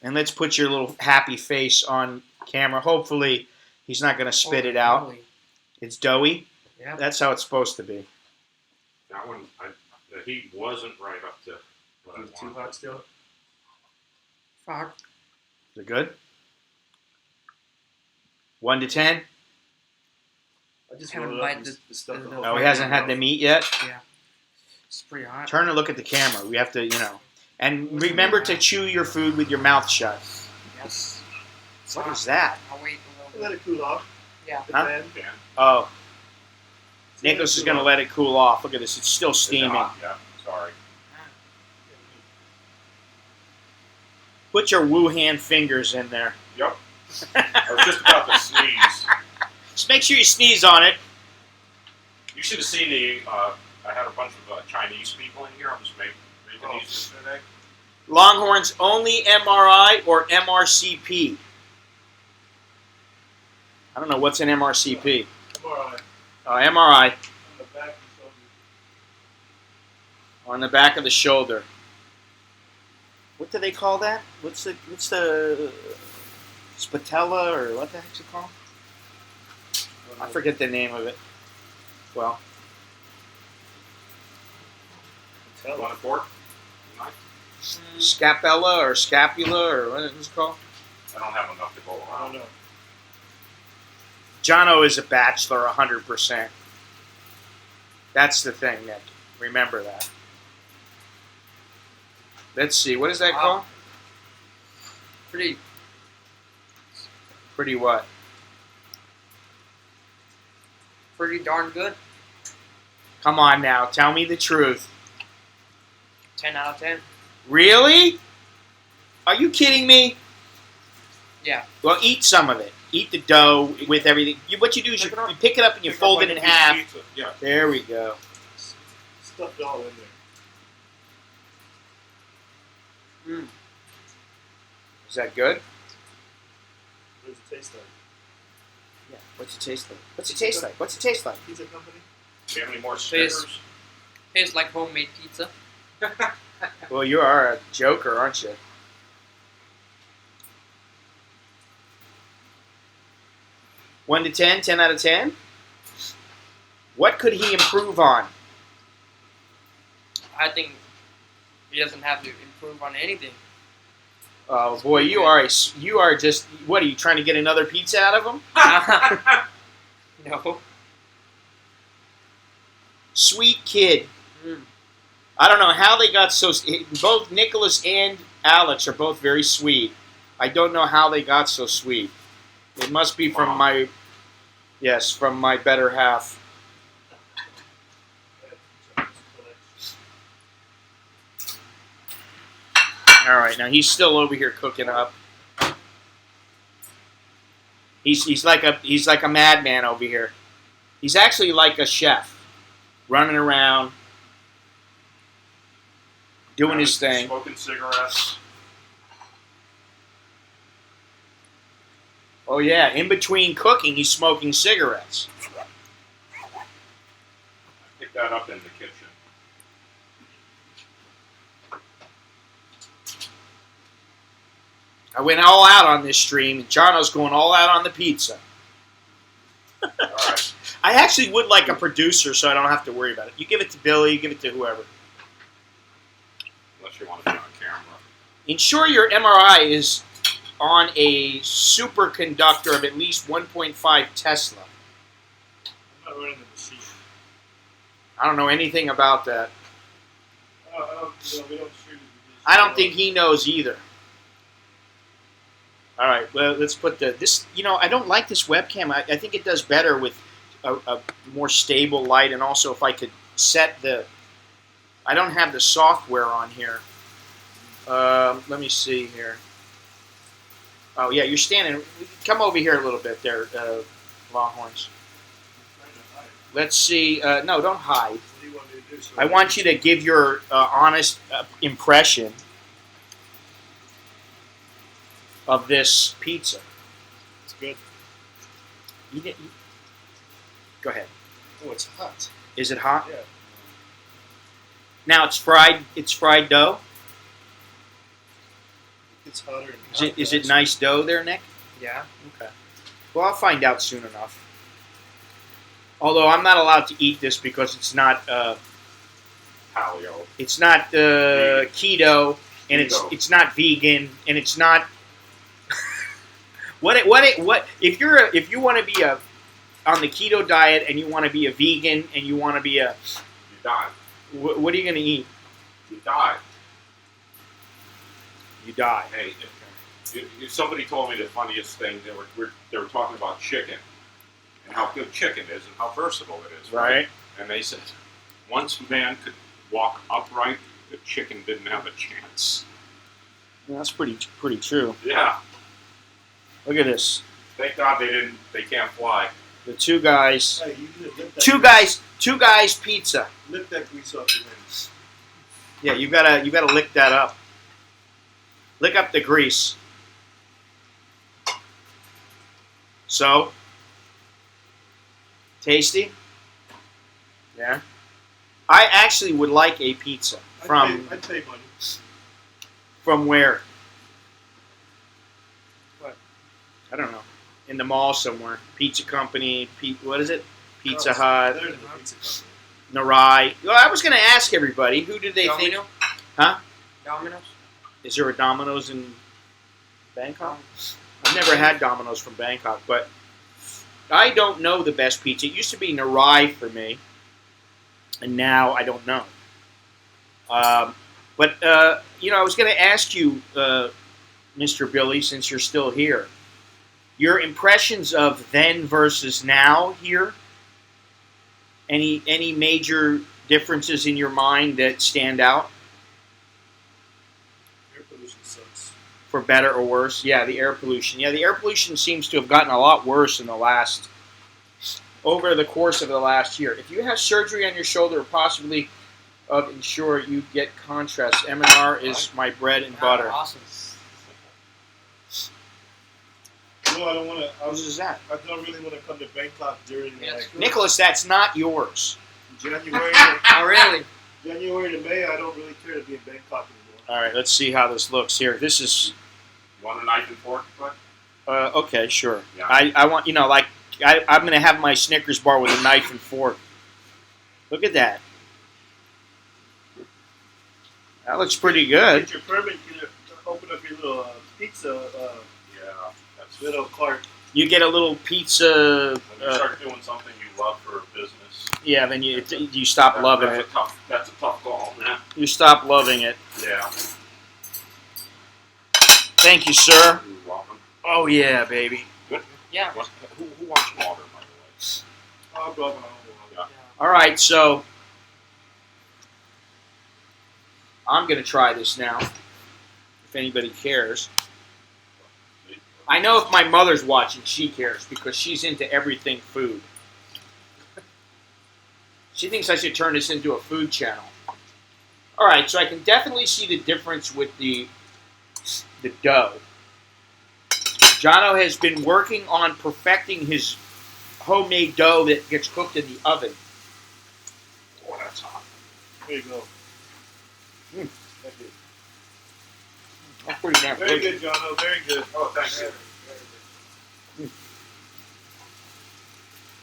and let's put your little happy face on camera. Hopefully, he's not going to spit it out. Really? It's doughy. Yeah. That's how it's supposed to be. That one, the heat wasn't right up to what I Is it too wanted. hot still? Fuck. Is it good? 1 to 10? I just Haven't rolled up bite the stuff. the- the Oh, whole he hasn't had the meat yet? Yeah. It's pretty hot. Turn and look at the camera. We have to, And remember to chew your food with your mouth shut. Yes. It's What hot. is that? I'll wait a Let little it cool off. bit. Yeah. The Huh? fan. Yeah. Oh. Nicholas is going to let it cool off. Look at this. It's still Is it steaming. hot? Yeah, sorry. Put your Wuhan fingers in there. Yep. I was just about to sneeze. Just make sure you sneeze on it. You should have seen the. I had a bunch of Chinese people in here. I was making these today. Longhorns only MRI or MRCP? I don't know. What's an MRCP? MRI. MRI. On the back of the shoulder. On the back of the shoulder. What do they call that? What's the spatella or what the heck's it called? I forget the name of it. Well, You want a fork? Knife? scapella or scapula or what is it called? I don't have enough to go I around. don't know. Johno is a bachelor 100%. That's the thing, Nick. Remember that. Let's see. What is that Wow. called? Pretty Pretty what? darn good. Come on now. Tell me the truth. 10 out of 10. Really? Are you kidding me? Yeah. Well, eat some of it. Eat the dough with everything. What you do is you pick it up and you Pick up fold like it in a piece of half. pizza. Yeah. There we go. Stuff it all in there. Is that good? What does it taste like? Yeah. What's it taste like? What's it taste like? What's it taste like? Pizza company? Do you have any more stickers? Tastes like homemade pizza. Well, you are a joker, aren't you? One to 10, 10 out of 10? What could he improve on? I think he doesn't have to improve on anything. Oh boy, you are just. What are you trying to get another pizza out of him? No. Sweet kid. Mm. I don't know how they got so. Both Nicholas and Alex are both very sweet. I don't know how they got so sweet. It must be from Wow. from my better half. All right, now he's still over here cooking up. He's like a madman over here. He's actually like a chef, running around, doing his thing. Smoking cigarettes. Oh yeah, in between cooking, he's smoking cigarettes. Pick that up in the kitchen. I went all out on this stream, and Johno's going all out on the pizza. All right. I actually would like a producer, so I don't have to worry about it. You give it to Billy, you give it to whoever. Unless you want to be on camera. Ensure your MRI is on a superconductor of at least 1.5 Tesla. I'm not running the machine. I don't know anything about that. We don't shoot it. I don't think he knows either. All right, well, let's put this. You know, I don't like this webcam. I think it does better with a more stable light, and also if I could set the. I don't have the software on here. Let me see here. Oh yeah, you're standing. Come over here a little bit, there, Longhorns. Let's see. No, don't hide. What do you want me to do? I want you to give your honest impression of this pizza. It's good. Go ahead. Oh, it's hot. Is it hot? Yeah. Now it's fried. It's fried dough. It's hotter. Is it nice dough there, Nick? Yeah. Okay. Well, I'll find out soon enough. Although I'm not allowed to eat this because it's not Paleo. it's not keto, and Keto. it's not vegan, and it's not. What if you want to be on the keto diet and you want to be a vegan and you want to be You die. what are you going to eat? You die. You die. Hey, if somebody told me the funniest thing. They were talking about chicken, and how good chicken is and how versatile it is. Right. And they said once man could walk upright, the chicken didn't have a chance. Yeah, that's pretty true. Yeah. Look at this. Thank God they can't fly. The two guys. Hey, you can lift that Two guys pizza. Lift that grease off your hands. Yeah, you gotta lick that up. Lick up the grease. So, tasty? Yeah. I actually would like a pizza I'd pay money. from where? What? I don't know. In the mall somewhere. Pizza Company. What is it? Pizza Oh, Hut. There's the pizza company. Narai. Well, I was going to ask everybody, who did they think? Domino? Huh? Domino's? Is there a Domino's in Bangkok? I've never had Domino's from Bangkok, but I don't know the best pizza. It used to be Narai for me, and now I don't know. I was going to ask you, Mr. Billy, since you're still here, your impressions of then versus now here. Any major differences in your mind that stand out? Air pollution sucks. For better or worse? Yeah, the air pollution. Yeah, the air pollution seems to have gotten a lot worse over the course of the last year. If you have surgery on your shoulder, or possibly ensure you get contrast. M&R is my bread and butter. Awesome. No, I don't want to. What is that? I don't really want to come to Bangkok during Yeah, like it's cool. Nicholas, that's not yours. January. Oh, really? January to May. I don't really care to be in Bangkok anymore. All right, let's see how this looks here. This is Want a knife and fork? But okay, sure. Yeah. I want I'm going to have my Snickers bar with a knife and fork. Look at that. That looks pretty good. Get your permit. You can open up your little pizza yeah, that's little cart. You get a little pizza. when you start doing something you love for business. Yeah, then you stop loving it. That's a tough call, man. You stop loving it. Yeah. Thank you, sir. You're welcome. Oh yeah, baby. Yeah. Who wants water, by the Oh, bro, bro. Yeah. All right, so I'm gonna try this now. If anybody cares, way? I know if my mother's watching, she cares because she's into everything food. She thinks I should turn this into a food channel. All right, so I can definitely see the difference with the dough. Johno has been working on perfecting his homemade dough that gets cooked in the oven. Oh, that's hot. There you go. Mm. Thank you. That's pretty damn Very good. good, Johno. Very good. Oh, thank you.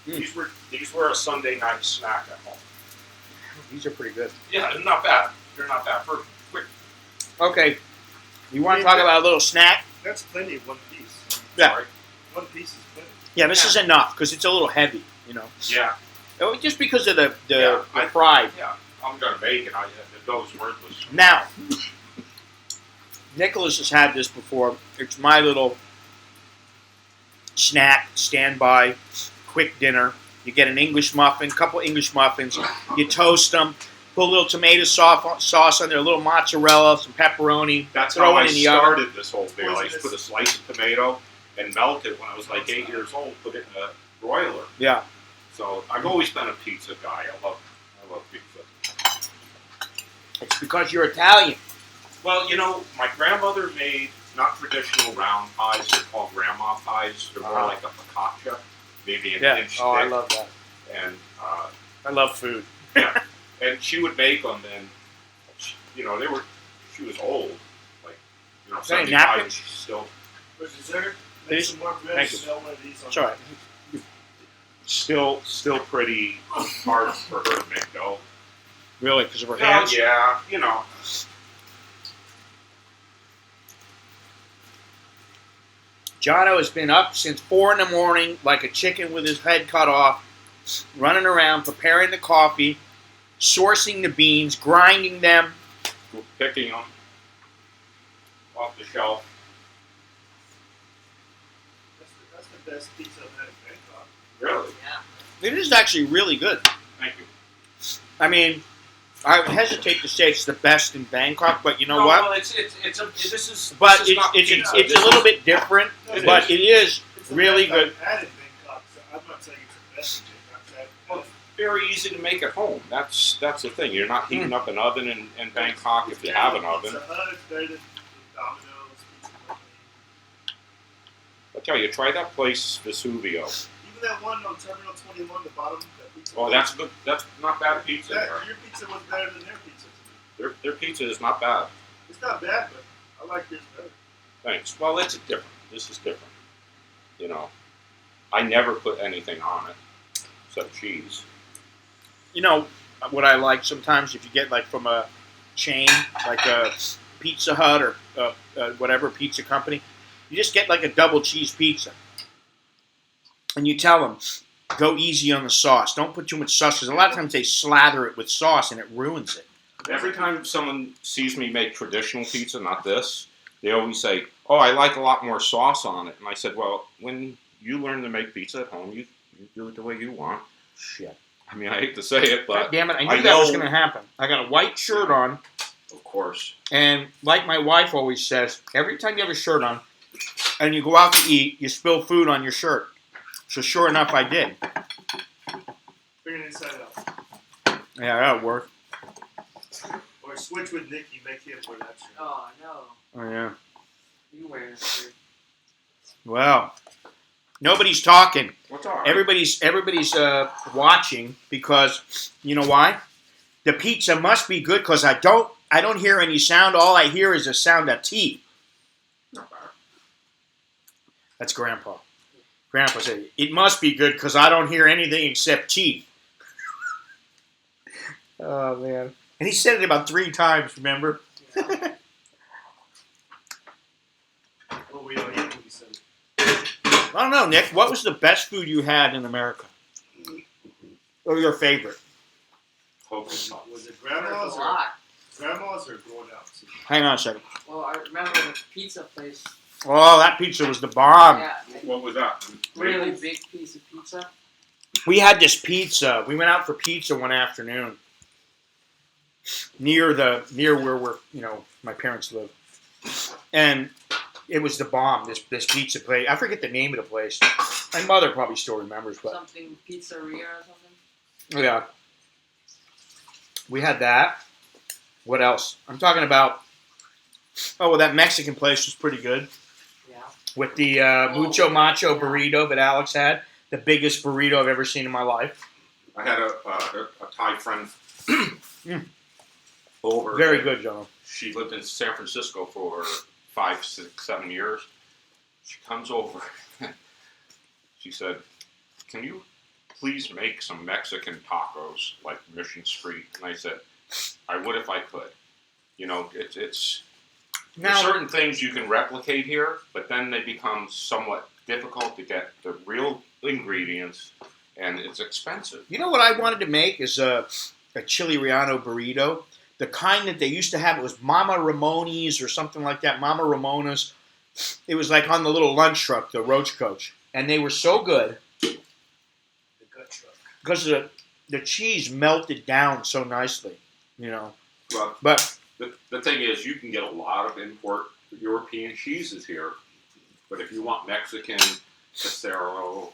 Very good. These were a Sunday night snack at home. These are pretty good. Yeah, they're not bad. They're not bad. For quick. Okay, you want to talk about a little snack? That's plenty of one piece. Yeah. Sorry. One piece is plenty. Yeah, this is enough because it's a little heavy, you know. Yeah. Oh, just because of the I- pride. Yeah. I'm gonna bake it. The dough's worthless. Now, Nicholas has had this before. It's my little snack, standby, quick dinner. You get an English muffin, couple English muffins. You toast them, put a little tomato sauce on there, a little mozzarella, some pepperoni. That's throw how it I in the oven. started this whole deal. I Poisonous. put a slice of tomato and melt it when I was like 8 years old. Put it in a broiler. Yeah. So I've always been a pizza guy. I love pizza. It's because you're Italian. Well, you know, my grandmother made not traditional round pies. They're called grandma pies. They're more like a focaccia, maybe an Yeah. inch Oh, I thick. love that. And I love food. yeah, and she would make them, and you know she was old, like Hey, 75, napkin? and she's still For dessert, make Please? some more bread. Thank you. Sell one of these on It's all right. still pretty hard for her to make dough. Really, because of her Yeah, hands? yeah, you know. Johno has been up since 4 in the morning, like a chicken with his head cut off, running around, preparing the coffee, sourcing the beans, grinding them. Picking them off the shelf. That's the best pizza I've had in Bangkok. Really? Yeah. It is actually really good. Thank you. I mean, I hesitate to say it's the best in Bangkok, but you know No, what? well, this is But this is not it's pizza. it's This a little is- bit different, It but is. it is It's the really best good. I've had in Bangkok, so I'm not saying it's the best. Well, very easy to make at home. That's the thing. You're not heating up an oven in Bangkok if you have an oven. Pizza Hut, it's better than Domino's, Pizza Company. I tell you, try that place Vesuvio. Even that one on Terminal 21, the bottom, that pizza. Oh, that's good. That's not bad pizza. That, there. your pizza was better than their pizza to me. Their pizza is not bad. It's not bad, but I like yours better. Thanks. Well, it's different. This is different. You know, I never put anything on it except cheese. You know what I like sometimes if you get like from a chain like a Pizza Hut or whatever pizza company, you just get like a double cheese pizza, and you tell them go easy on the sauce. Don't put too much sauce because a lot of times they slather it with sauce and it ruins it. Every time someone sees me make traditional pizza, not this, they always say, "Oh, I like a lot more sauce on it." And I said, "Well, when you learn to make pizza at home, you do it the way you want." Shit. I mean, I hate to say it, God but damn it! I knew I that was know- going to happen. I got a white shirt on, of course, and like my wife always says, every time you have a shirt on and you go out to eat, you spill food on your shirt. So sure enough, I did. Bring it inside out. Yeah, that'll work. Or switch with Nicky, make him wear that shirt. Oh no, Oh yeah. you wearing a shirt. Well, nobody's talking. what's all right? Everybody's watching because you know why? The pizza must be good because I don't hear any sound. All I hear is a sound of teeth. Not bad. That's Grandpa. Grandpa said it must be good because I don't hear anything except teeth. Oh man! And he said it about 3 times. Remember? Well, we don't eat when he said it. I don't know, Nick. What was the best food you had in America, or your favorite? Hocus Pocus. Was it There's grandma's a or lot. grandma's or going out? Hang on a second. Well, I remember the pizza place. Oh, that pizza was the bomb. Yeah, What was that? really big piece of pizza. We had this pizza. We went out for pizza one afternoon near where my parents live, and it was the bomb. This pizza place. I forget the name of the place. My mother probably still remembers, but Something pizzeria or something. yeah, we had that. What else? I'm talking about. Oh, well, that Mexican place was pretty good Yeah. with the mucho macho burrito that Alex had. The biggest burrito I've ever seen in my life. I had a Thai friend over. Very good, John. She lived in San Francisco for 5, 6, 7 years. She comes over. She said, "Can you please make some Mexican tacos like Mission Street?" And I said, "I would if I could." You know, it's there's Now, certain things you can replicate here, but then they become somewhat difficult to get the real ingredients, and it's expensive. you know what I wanted to make is a chili relleno burrito. The kind that they used to have, it was Mama Ramone's or something like that. Mama Ramona's. It was like on the little lunch truck, the Roach Coach. And they were so good The gut truck. because the cheese melted down so nicely, you know. Well, But the thing is, you can get a lot of import European cheeses here, but if you want Mexican, Casero,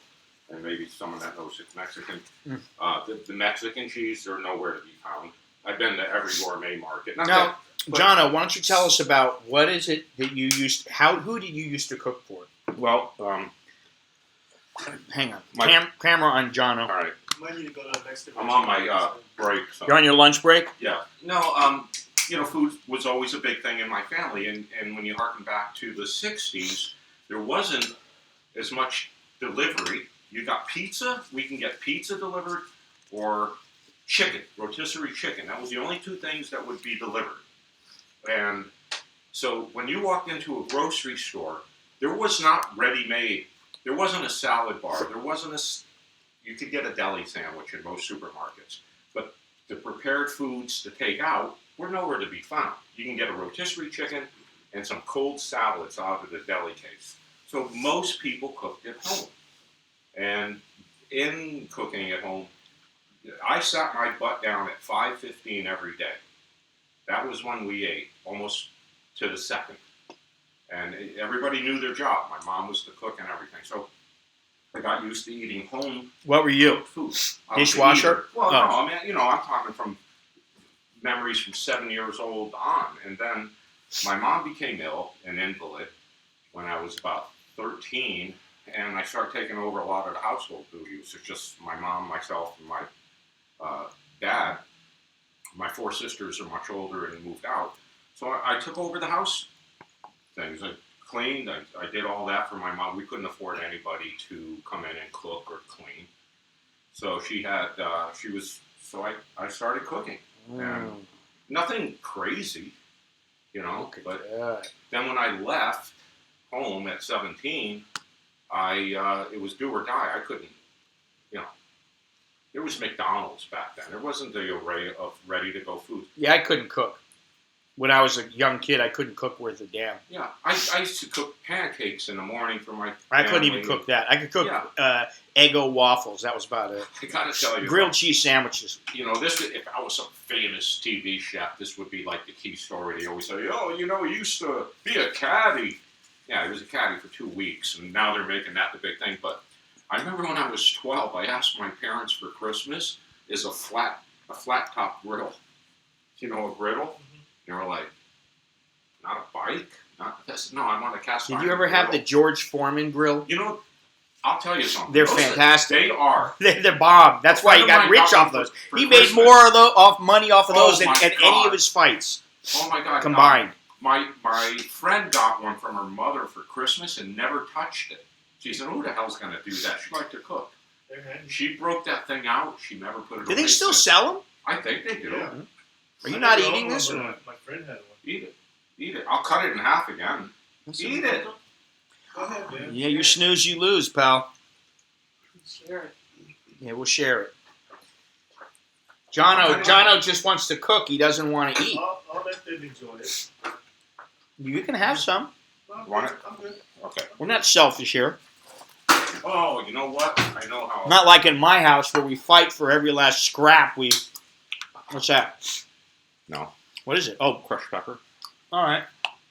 and maybe someone that knows it's Mexican, the Mexican cheese, they're nowhere to be found. I've been to every gourmet market. Not now, that- but- Johno, why don't you tell us about what is it that you used? Who did you used to cook for? well, Hang on, My- camera on Johno. all right, Might need to go to the next I'm on my break. So. You're on your lunch break. Yeah. No, food was always a big thing in my family, and when you harken back to the 60s, there wasn't as much delivery. You got pizza, we can get pizza delivered, or chicken, rotisserie chicken. That was the only 2 things that would be delivered. And so when you walked into a grocery store, there was not ready-made. There wasn't a salad bar. There wasn't you could get a deli sandwich in most supermarkets. But the prepared foods to take out were nowhere to be found. You can get a rotisserie chicken and some cold salads out of the deli case. So most people cooked at home. And in cooking at home, I sat my butt down at 5:15 every day. That was when we ate, almost to the second. And everybody knew their job. My mom was the cook and everything. So I got used to eating home What were you? cooked food. I was Dishwasher? a eater. Well, Oh. no, I mean, I'm talking from memories from 7 years old on. And then my mom became ill, an invalid, when I was about 13. And I started taking over a lot of the household duties. It's just my mom, myself, and my dad. My 4 sisters are much older and moved out. So I took over the house things. I cleaned. I did all that for my mom. We couldn't afford anybody to come in and cook or clean. So I started cooking. And nothing crazy, Look at but that. then when I left home at 17, it was do or die. I couldn't, there was McDonald's back then. There wasn't the array of ready-to-go food. Yeah, I couldn't cook. When I was a young kid, I couldn't cook worth a damn. Yeah, I used to cook pancakes in the morning for my I couldn't family. even cook that. I could cook Yeah. Eggo waffles. That was about it. I gotta tell you, Grilled cheese sandwiches. if I was some famous TV chef, this would be like the key story. They always say, "Oh, he used to be a caddy." Yeah, he was a caddy for 2 weeks, and now they're making that the big thing. But I remember when I was 12, I asked my parents for Christmas is a flat top grill. A griddle? They were like, "Not a bike? Not this? No, I want a cast Did iron you ever have the griddle." George Foreman grill? I'll tell you something. They're Those fantastic. They are. They're bomb. That's A why friend he of got mine rich got off one those. for He made Christmas. more of money off of Oh those than my any God. of his fights Oh my God. combined. My friend got one from her mother for Christmas and never touched it. She said, "Who the hell's going to do that?" She liked to cook. She broke that thing out. She never put it Do away they still since. sell them? I think they do. Yeah. Are you not eating this? Or Or? my friend had one. Eat it. Eat it. I'll cut it in half again. Eat it. Go ahead, man. Yeah, you snooze, you lose, pal. Share it. Yeah, we'll share it. Johno just wants to cook. He doesn't want to eat. I'll let them enjoy it. You can have some. I'm Want good. it? I'm good. Okay. We're not selfish here. Oh, you know what? I know how. Not like in my house where we fight for every last scrap. What's that? No. What is it? Oh, crushed pepper. All right,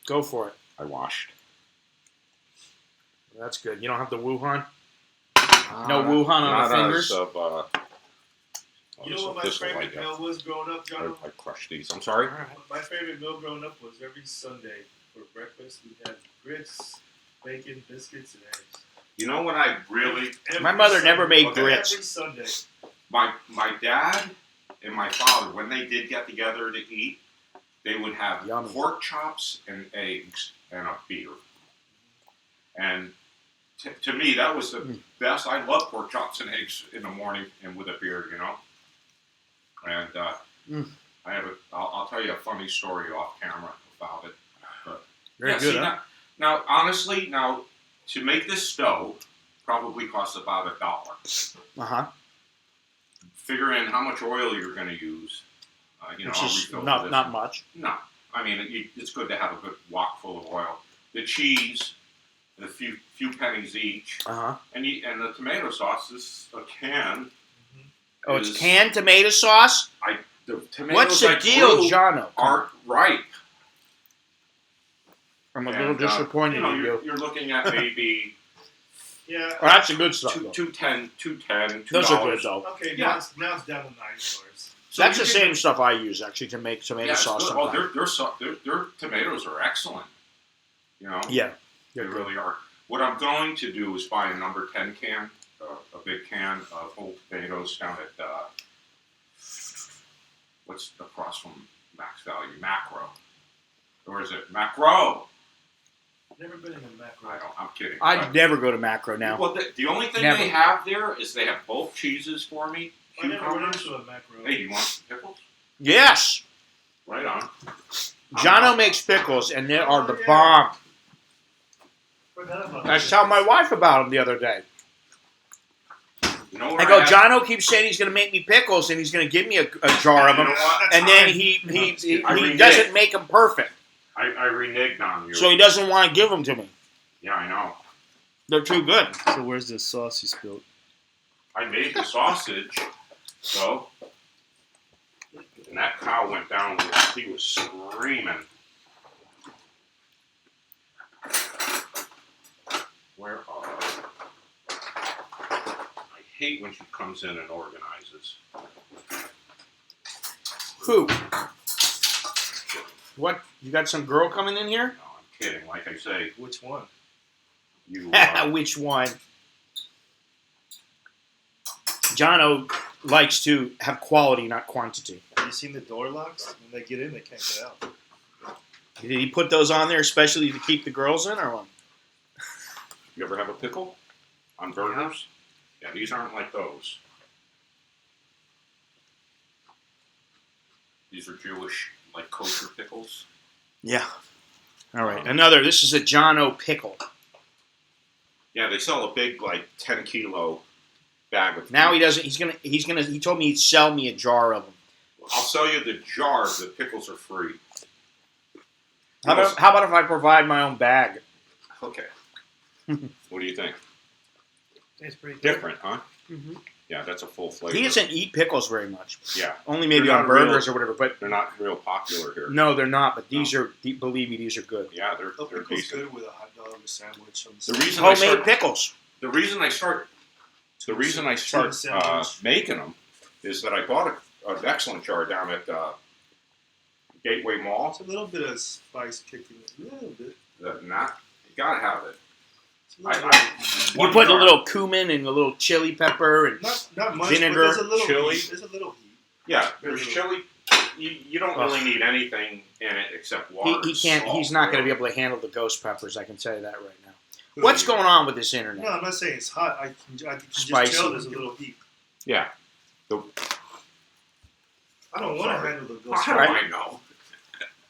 go for it. I washed. That's good. You don't have the Wuhan? No Wuhan on the fingers? You know what my favorite meal was growing up, John? I crushed these. I'm sorry. My favorite meal growing up was every Sunday for breakfast we had grits, bacon, biscuits, and eggs. You know when I really My mother never made Okay. grits. Every Sunday. my dad and my father, when they did get together to eat, they would have Yummy. pork chops and eggs and a beer. And to me, that was the best. I love pork chops and eggs in the morning and with a beer, And I'll tell you a funny story off camera about it. But Very yeah, good, see, huh? now, honestly, to make this dough probably costs about $1. Uh-huh. Figure in how much oil you're going to use. Which I'll is refill not this. not much. No, I mean it's good to have a good wok full of oil. The cheese, a few pennies each, Uh-huh. and the tomato sauce is a can. Oh, it's is- canned tomato sauce? The tomatoes What's the I deal, grew Johno? aren't ripe. I'm a little And, disappointed in you. you're looking at maybe Yeah. Oh, that's the good stuff, though. $2.10. Those are good, though. Okay, Yeah. now it's down to $9. So That's you the can- same stuff I use, actually, to make tomato Yeah, it's sauce good. Oh, sometimes. their tomatoes are excellent. Yeah. They really are. What I'm going to do is buy a number 10 can, a big can of whole potatoes down at, what's across from Max Value? Macro. Or is it Macro? Never been in a macro. I'm kidding. I'd never go to Macro now. Well, the only thing Never. they have there is they have both cheeses for me. I never went Cucumbers. into a macro. Hey, you want some pickles? Yes! Right on. Johno makes pickles, and they are the Oh, yeah. bomb. Forgot about I was that. telling my wife about them the other day. You know what I go, have? Johno keeps saying he's going to make me pickles, and he's going to give me a jar of You them, know what? and then fine. he I reneged. doesn't make them perfect, I reneged on you. so he doesn't want to give them to me. Yeah, I know. They're too good. So where's the sauce you spilled? I made the sausage, so, and that cow went down. He was screaming. Where are? I hate when she comes in and organizes. Who? What? You got some girl coming in here? No, I'm kidding. Like I say, Which one? you. Which one? Johno likes to have quality, not quantity. Have you seen the door locks? When they get in, they can't get out. Did he put those on there especially to keep the girls in, or what? You ever have a pickle on burgers? Yeah, these aren't like those. These are Jewish, like kosher pickles. Yeah. All right. Another. This is a Johno pickle. Yeah, they sell a big, like 10-kilo bag of. Now he doesn't. He's gonna. He told me he'd sell me a jar of them. I'll sell you the jar. The pickles are free. How about if I provide my own bag? Okay. What do you think? It's pretty Different, huh? Mm-hmm. Yeah, that's a full flavor. He doesn't eat pickles very much. Yeah, Only maybe They're on not burgers real- or whatever. But they're not real popular here. no, they're not. But these are. Believe me, these are good. Yeah, A they're pickle's decent. good with a hot dog, a sandwich. The reason Homemade pickles. The reason I start sandwich. making them is that I bought an excellent jar down at Gateway Mall. It's a little bit of spice kicking it. A little bit. You gotta have it. It's a little bit. You One put a jar. little cumin and a little chili pepper and Not much, vinegar, but there's a little chili. heat. There's a little heat. Yeah, there's chili. You don't really need anything in it except water. he can't. and He's salt, not going to really. be able to handle the ghost peppers. I can tell you that right now. What's going on with this internet? No, I'm not saying it's hot. I can just Spicy. tell there's a little heat. Yeah. I don't want to Sorry. handle the ghost. How do Right. I know?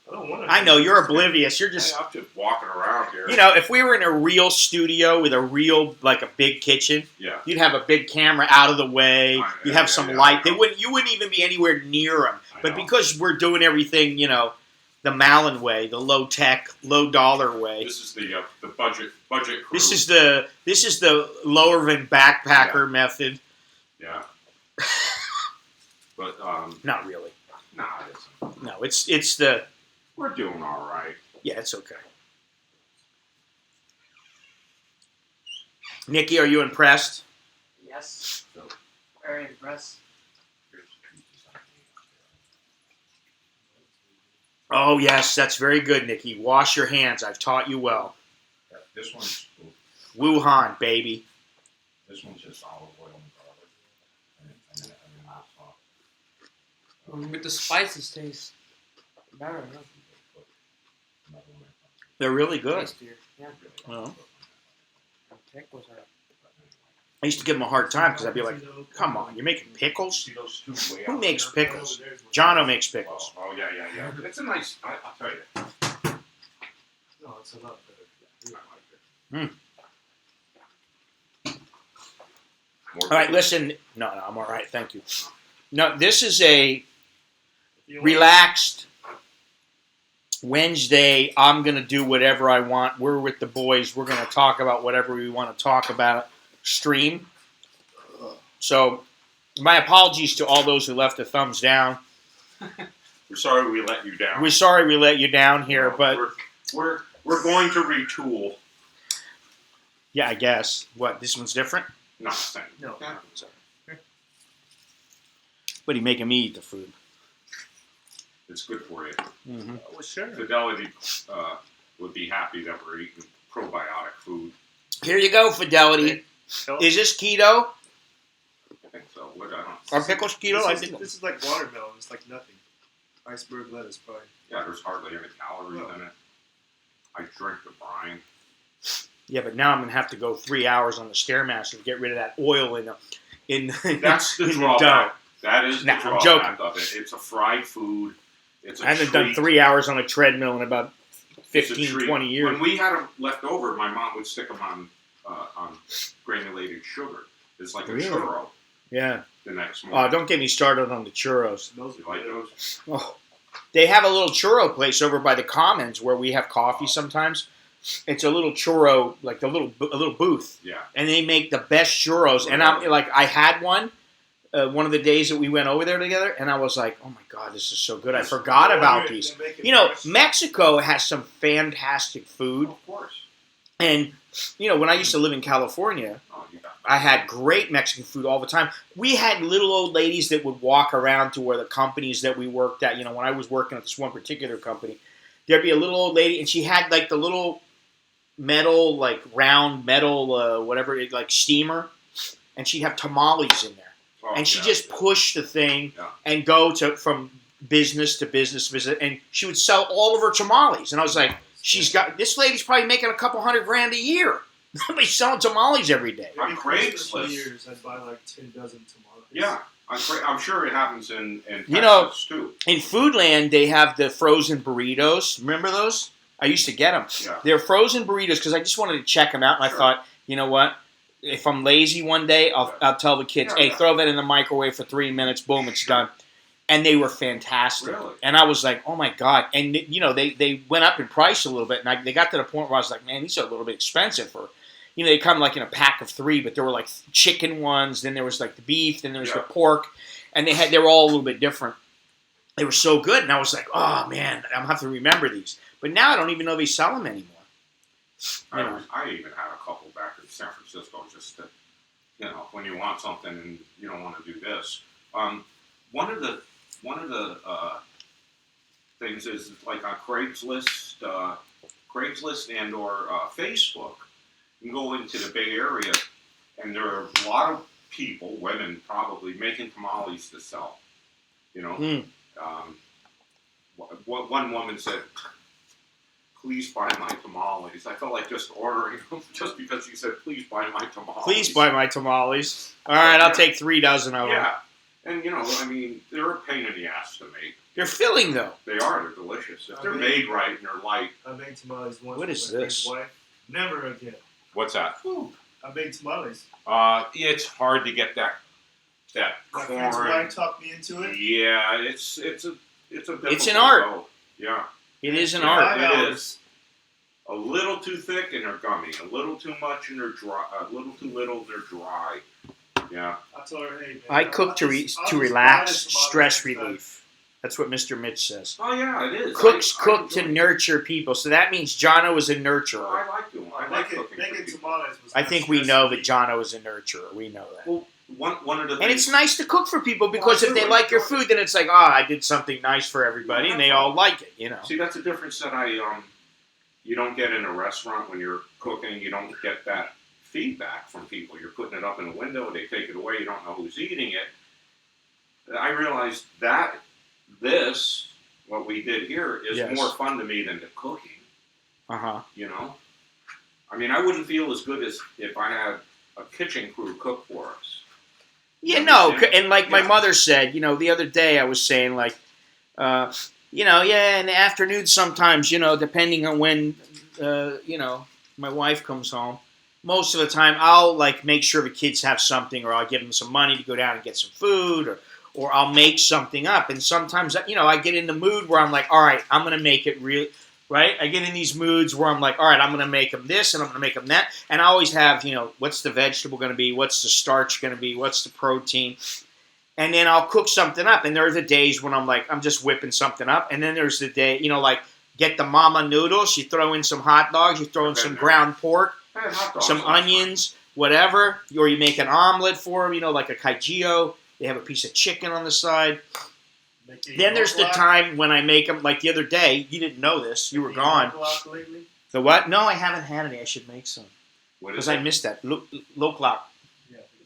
I don't want to. I know you're oblivious. You're just. I'm just walking around here. You know, if we were in a real studio with a real, like a big kitchen, Yeah. you'd have a big camera out of the way. I- You'd have yeah, some yeah, light. I know. You wouldn't even be anywhere near them. I But know. because we're doing everything, you know, the Malin way, the low tech, low dollar way. This is the budget crew. This is the lower than backpacker method. Yeah. But Not really. nah, it isn't. No, it's the We're doing all right. yeah, it's okay. Nikki, are you impressed? Yes. Very impressed. Oh yes, that's very good, Nikki. Wash your hands. I've taught you well. This one's Wuhan, baby. just olive oil and garlic. And then With the spices taste better. Huh? They're really good. Tastier. Yeah. Well, The pickles are. I used to give them a hard time because I'd be like, "Come on, you're making pickles? Who makes pickles? Johno makes pickles." Oh yeah. It's a nice. I'll tell you. No, it's a lot better. I like it. More All right, pickles. listen. No, I'm all right. Thank you. No, this is a You know, relaxed Wednesday. I'm going to do whatever I want. We're with the boys. We're going to talk about whatever we want to talk about. Stream. So, my apologies to all those who left a thumbs down. We're sorry we let you down. We're sorry we let you down here, but we're going to retool. yeah, I guess. What, this one's different? Nothing. No. Yeah. But he making me eat the food. It's good for you. Mm-hmm. Well, sure. Fidelity would be happy that we're eating probiotic food. Here you go, Fidelity. Is this keto? I think so. What I don't. Are pickles keto? I This think. is like watermelon. It's like nothing. Iceberg lettuce pie. Yeah, there's hardly any calories in it. I drink the brine. Yeah, but now I'm gonna have to go 3 hours on the Stairmaster to get rid of that oil in That's the in drawback. That is the Nah, I'm drawback joking. of it. It's a fried food. It's a I haven't treat. done 3 hours on a treadmill in about It's a 15, treat. 20 years. When we had them left over, my mom would stick them on granulated sugar. It's like a Really? churro Yeah. the next Oh, morning. don't get me started on the churros. Those You are like good. those? Oh, they have a little churro place over by the Commons where we have coffee sometimes. It's a little churro, like a little booth, Yeah. and they make the best churros. And I'm like, I had one of the days that we went over there together, and I was like, oh my God, this is so good. I forgot about these. You know, Mexico has some fantastic food. Of course. And, you know, when I used to live in California, I had great Mexican food all the time. We had little old ladies that would walk around to where the companies that we worked at, you know, when I was working at this one particular company, there'd be a little old lady, and she had like the little metal, like round metal, whatever, like steamer, and she'd have tamales in there. Oh, And she just pushed the thing and go from business to business, and she would sell all of her tamales. And I was like, this lady's probably making a couple $100,000 a year. They're selling tamales every day. On Craigslist. Years, I'd buy like 10 dozen tamales. Yeah, I'm sure it happens in Texas, you know, too. In Foodland, they have the frozen burritos. Remember those? I used to get them. Yeah. They're frozen burritos because I just wanted to check them out. And I thought, you know what? If I'm lazy one day, I'll tell the kids, hey, throw that in the microwave for 3 minutes. Boom, it's done. And they were fantastic. Really? And I was like, oh, my God. And, you know, they went up in price a little bit. And they got to the point where I was like, man, these are a little bit expensive for, you know, they come like in a pack of 3, but there were like chicken ones. Then there was like the beef. Then there was the pork. And they were all a little bit different. They were so good. And I was like, oh, man, I'm going to have to remember these. But now I don't even know they sell them anymore. I even had a couple back in San Francisco just to, you know, when you want something and you don't want to do this. One of the things is like on Craigslist and or Facebook. You can go into the Bay Area, and there are a lot of people, women probably, making tamales to sell. You know, one woman said, please buy my tamales. I felt like just ordering them just because she said, please buy my tamales. Please buy my tamales. All right, I'll take 3 dozen of them. Yeah. And, you know, I mean, they're a pain in the ass to make. They're filling, though. They are. They're delicious. If they're made right and they're light. I made tamales once. What is this? Wife. Never again. What's that? Ooh, I made tamales. It's hard to get that My corn. friend's wife talked me into it. Yeah, it's a It's an art. goal. Yeah. It is an 5 art. It hours. is. A little too thick and they're gummy. A little too much and they're dry. A little too little, they're dry. Yeah. I told her, hey, man. I cook to relax, stress relief. That's what Mr. Mitch says. Oh, yeah, it is. Cooks I cook to enjoy it. nurture people. So that means Johno is a Oh, nurturer. I like doing. I like cooking for Making people. tamales was I my think we stress know that relief. Johno is a nurturer. We know that. Well, one of the And things. it's nice to cook for people because Well, if they like your food, then it's like, oh, I did something nice for everybody, and they all like it, you know. See, that's a difference that you don't get in a restaurant when you're cooking. You don't get that feedback from people. You're putting it up in the window, they take it away. You don't know who's eating it. I realized that what we did here, is Yes. more fun to me than the cooking. Uh-huh. You know, I mean, I wouldn't feel as good as if I had a kitchen crew cook for us. Yeah, no, and like my Yeah. mother said, you know, the other day I was saying, like, you know, yeah, in the afternoon sometimes, you know, depending on when, you know, my wife comes home, most of the time I'll, like, make sure the kids have something, or I'll give them some money to go down and get some food, or I'll make something up. And sometimes, you know, I get in the mood where I'm like, all right, I'm going to make it real, right? I get in these moods where I'm like, all right, I'm going to make them this, and I'm going to make them that. And I always have, you know, what's the vegetable going to be? What's the starch going to be? What's the protein? And then I'll cook something up. And there are the days when I'm like, I'm just whipping something up. And then there's the day, you know, like, get the mama noodles. You throw in some hot dogs. You throw in some ground pork, Hey, hot dogs some are fine. onions, whatever. Or you make an omelet for them, you know, like a caijiao. They have a piece of chicken on the side. Then there's the time when I make them, like the other day. You didn't know this. You were gone. Lately? The what? No, I haven't had any. I should make some. What is Because I it? missed that. Loklok.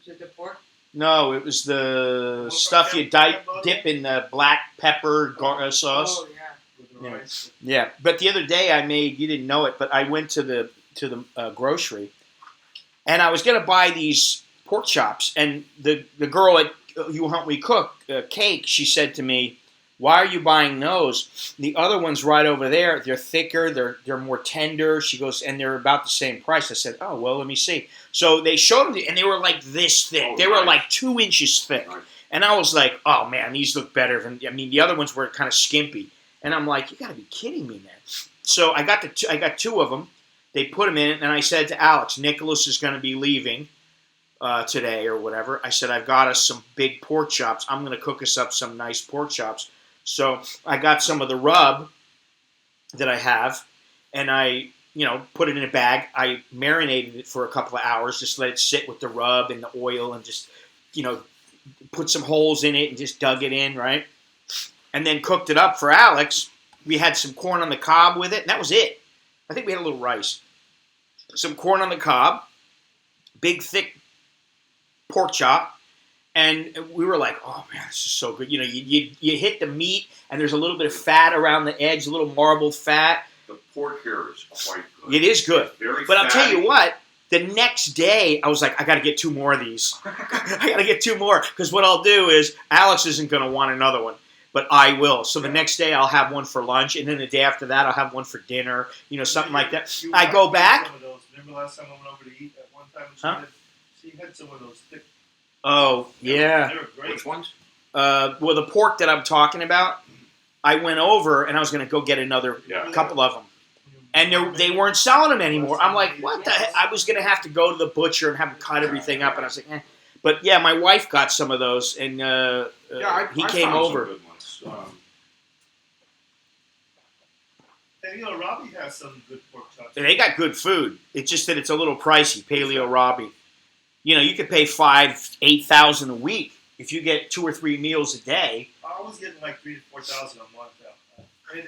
Is it the pork? No, it was the stuff you dip in the black pepper sauce. Oh, yeah. With the Yeah. rice. Yeah, but the other day I made, you didn't know it, but I went to the grocery, and I was going to buy these pork chops, and the girl at You Help Me Cook, Cake, she said to me, why are you buying those? The other ones right over there, they're thicker, they're more tender. She goes, and they're about the same price. I said, oh, well, let me see. So they showed me, and they were like this thick. Oh, they were nice. like 2 inches thick. Nice. And I was like, oh, man, these look better than, I mean, the other ones were kind of skimpy. And I'm like, you got to be kidding me, man. So I got 2 of them. They put them in it, and I said to Alex, Nicholas is going to be leaving today or whatever. I said, I've got us some big pork chops. I'm going to cook us up some nice pork chops. So I got some of the rub that I have, and I, put it in a bag. I marinated it for a couple of hours, just let it sit with the rub and the oil, and just, put some holes in it and just dug it in, right? And then cooked it up for Alex. We had some corn on the cob with it, and that was it. I think we had a little rice. Some corn on the cob, big, thick pork chop, and we were like, oh, man, this is so good. You hit the meat, and there's a little bit of fat around the edge, a little marbled fat. The pork here is quite good. It is good. It's very But I'll tell fatty. you what, the next day, I was like, I got to get 2 more of these. I got to get 2 more, because what I'll do is, Alex isn't going to want another one. But I will. So the next day I'll have one for lunch, and then the day after that I'll have one for dinner. Something like that. I go back. Some of those. Remember last time I went over to eat at one time? She had some of those thick. Oh yeah. They were great. Which ones? Well, the pork that I'm talking about, I went over and I was going to go get another Yeah. couple of them, and they weren't selling them anymore. I'm like, what the heck? I was going to have to go to the butcher and have him cut everything up, and I was like, eh. But yeah, my wife got some of those, and he I came found over. Some good ones. And Robbie has some good pork chops. They got good food. It's just that it's a little pricey. Paleo Robbie. You could pay $5,000-8,000 a week if you get 2 or 3 meals a day. I was getting like 3,000 to 4,000 a month.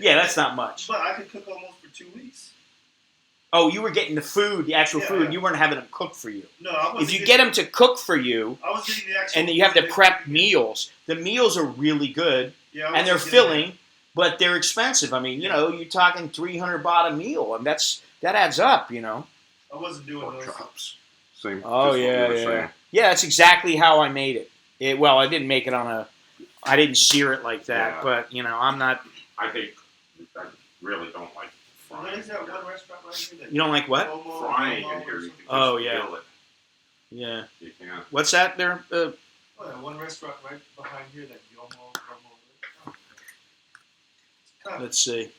Yeah, that's not much. But I could cook almost for 2 weeks. Oh, you were getting the food, the actual food. Yeah. You weren't having them cook for you. No, I was. If you get them to cook for you, I was getting the actual. and then you have to food prep they- meals. The meals are really good, Yeah, I and they're wasn't getting filling, but they're expensive. I mean, you're talking 300 baht a meal, and that adds up. I wasn't doing Pork those. chops. Same. Oh just what you yeah, were yeah. saying. Yeah, that's exactly how I made it. Well, I didn't make it I didn't sear it like that, Yeah. but I'm not. I really don't like What frying. is that one restaurant right here? That You don't like what? Frying in here, you can just Oh, yeah. feel it. Yeah. You can't. What's that there? Oh, yeah, one restaurant right behind here that Johno. Let's see.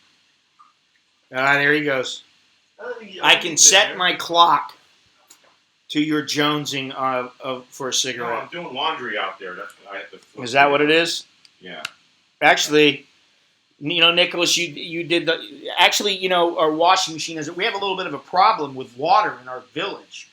There he goes. I I can set my clock to your jonesing for a No, cigarette. I'm doing laundry out there. That's I have to. flip Is that what it it? is? Yeah. Actually, Nicholas, you did the. Actually, our washing machine is. We have a little bit of a problem with water in our village.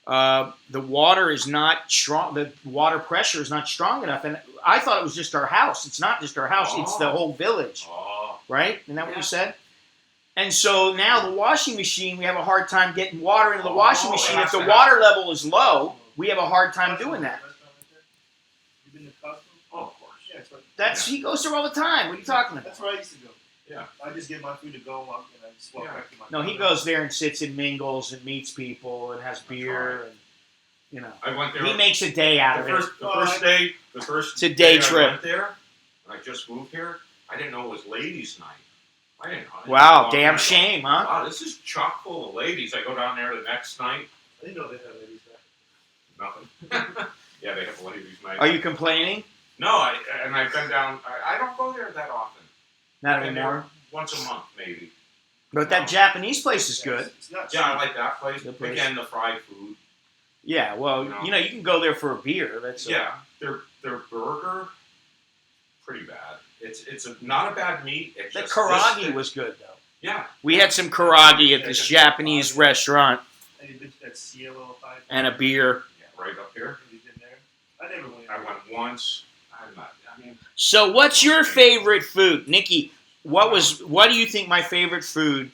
The water is not strong. The water pressure is not strong enough, and I thought it was just our house. It's not just our house. It's the whole village, Oh. right? Isn't that what Yeah. you said? And so now the washing machine, we have a hard time getting water into the washing machine. If the water level is low, we have a hard time doing that. You been to Costco? Oh, of course. Yeah, it's right. He goes there all the time. What are you talking about? That's where I used to go. Yeah. I just get my food to go and I just walk back to my No, he car. goes there and sits and mingles and meets people and has beer and I went there. he makes a day out of the it. first day. The first. It's a day I trip. went there. And I just moved here. I didn't know it was ladies' night. I didn't know. Wow, damn shame, huh? Wow, this is chock full of ladies. I go down there the next night. I didn't know they had ladies there. Nothing. Yeah, they have ladies' night. Are you complaining? No, I've been down. I don't go there that often. Not I've been there anymore. Once a month, maybe. But that Japanese place is good. It's not Yeah, I cheap. like that place. Good place. Again, the fried food. Yeah, well, No. you can go there for a beer. That's Yeah, their burger, pretty bad. It's not a bad meat. It's The just karagi this- was good though. Yeah. We had some karagi at this Japanese restaurant And you been to that Cielo High? and a beer. Yeah, right up here. Have you been there? I never went. I went once. I mean, So, what's your favorite food, Nikki? What do you think my favorite food?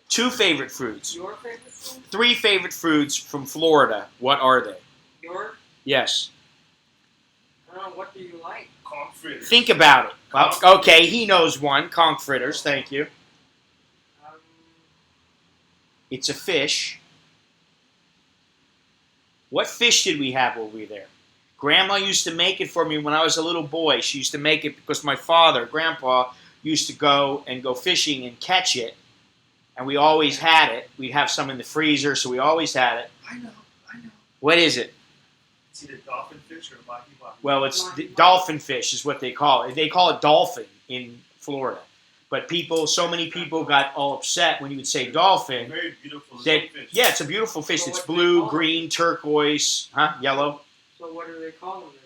2 favorite foods, Your favorite food? 3 favorite foods from Florida. What are they? Your? Yes. What do you like? Conch fritters. Think about it. Well, okay, he knows one. Conch fritters. Thank you. Um, It's a fish. What fish did we have over there? Grandma used to make it for me when I was a little boy. She used to make it because my father, Grandpa, used to go fishing and catch it. And we always had it. We'd have some in the freezer, so we always had it. I know. What is it? It's either dolphin fish or mahi mahi. Well, it's dolphin fish is what they call it. They call it dolphin in Florida. But so many people got all upset when you would say dolphin. Very beautiful That, fish. yeah, it's a beautiful fish. So It's what do they blue, call it? green, turquoise, yellow. So what do they call them then?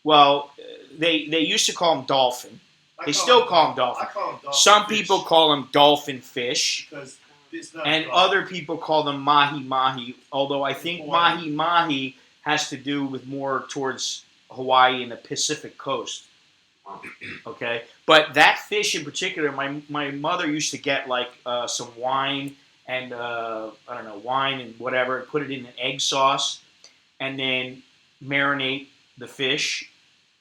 Well, they used to call them dolphin. I They call still them call them dolphin. dolphin. I call them dolphin Some fish people call them dolphin fish, because it's not and a dolphin. other people call them mahi-mahi, although I think Hawaii. mahi-mahi has to do with more towards Hawaii and the Pacific coast. Okay? But that fish in particular, my mother used to get like some wine and, wine and whatever, and put it in an egg sauce, and then marinate the fish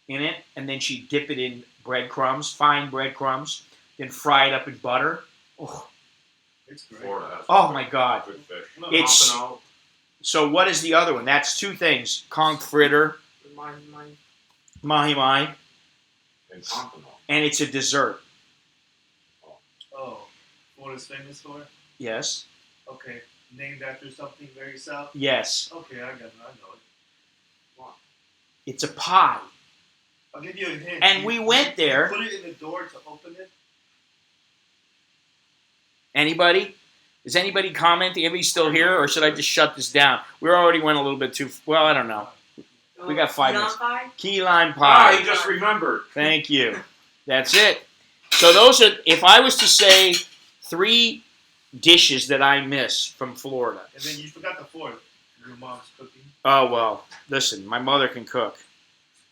in it, and then she'd dip it in breadcrumbs, fine breadcrumbs, then fry it up in butter. Oh, It's great. Florida has oh my God. good fish. It's- Pompano So what is the other one? That's two things. Conch fritter, Mine. mahi-mahi, and Pompano. and it's a dessert. Oh, Florida's famous for it? Yes? Okay, named after something very south? Yes. Okay, I know it. It's a pie. I'll give you a hint. And we went there. Put it in the door to open it. Anybody? Is anybody commenting? Anybody still here, or should I just shut this down? We already went a little bit too. Well, I don't know. We got 5 minutes. Pie? Key lime Ah, pie. he just remembered. Thank you. That's it. So those are. If I was to say 3 dishes that I miss from Florida. And then you forgot the fourth. Your mom's cooking. Oh well, listen. My mother can cook.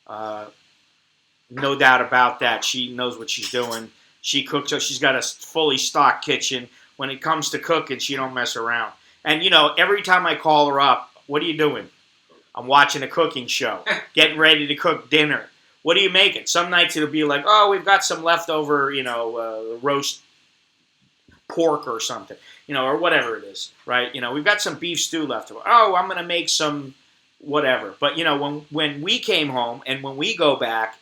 No doubt about that. She knows what she's doing. She cooks. So she's got a fully stocked kitchen. When it comes to cooking, she don't mess around. And, every time I call her up, what are you doing? I'm watching a cooking show, getting ready to cook dinner. What are you making? Some nights it'll be like, oh, we've got some leftover, roast pork or something, or whatever it is, right? We've got some beef stew left over. Oh, I'm going to make some whatever. But, when we came home and when we go back,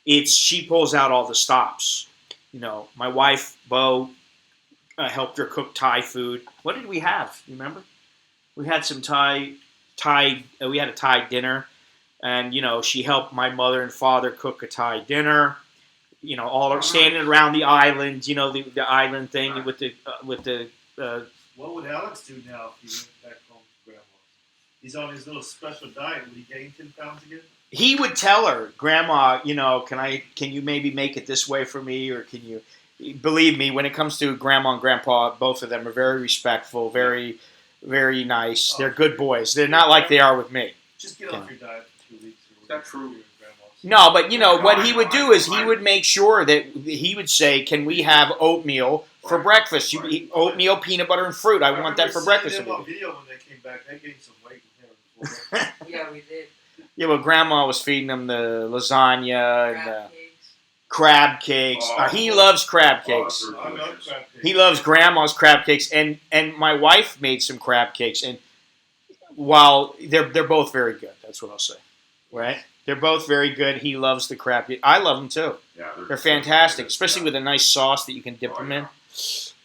she pulls out all the stops. My wife, Bo, helped her cook Thai food. What did we have? You remember? We had some Thai. We had a Thai dinner, and she helped my mother and father cook a Thai dinner. All standing around the island. The island thing Right. with the. What would Alex do now if he went back home to Grandma's? He's on his little special diet. Would he gain 10 pounds again? He would tell her, Grandma, can you maybe make it this way for me, or can you? Believe me, when it comes to Grandma and Grandpa, both of them are very respectful, very, very nice. They're good boys. They're not like they are with me. Just get off your diet for 2 weeks. Is that true? No, but what he would do is he would make sure that he would say, "Can we have oatmeal for Right. breakfast? You Right. eat oatmeal, peanut butter, and fruit. I want that for breakfast." Them on video when they came back. They gained some weight with him. Yeah, we did. Yeah, well, Grandma was feeding them the lasagna and Crab cakes. crab cakes. Oh. He loves crab Oh, cakes. they're I love delicious. crab cakes. He loves Grandma's crab cakes, and my wife made some crab cakes, and while they're both very good, that's what I'll say. Right? They're both very good. He loves the crab cake. I love them too. Yeah, They're fantastic, especially with a nice sauce that you can dip Oh, them yeah.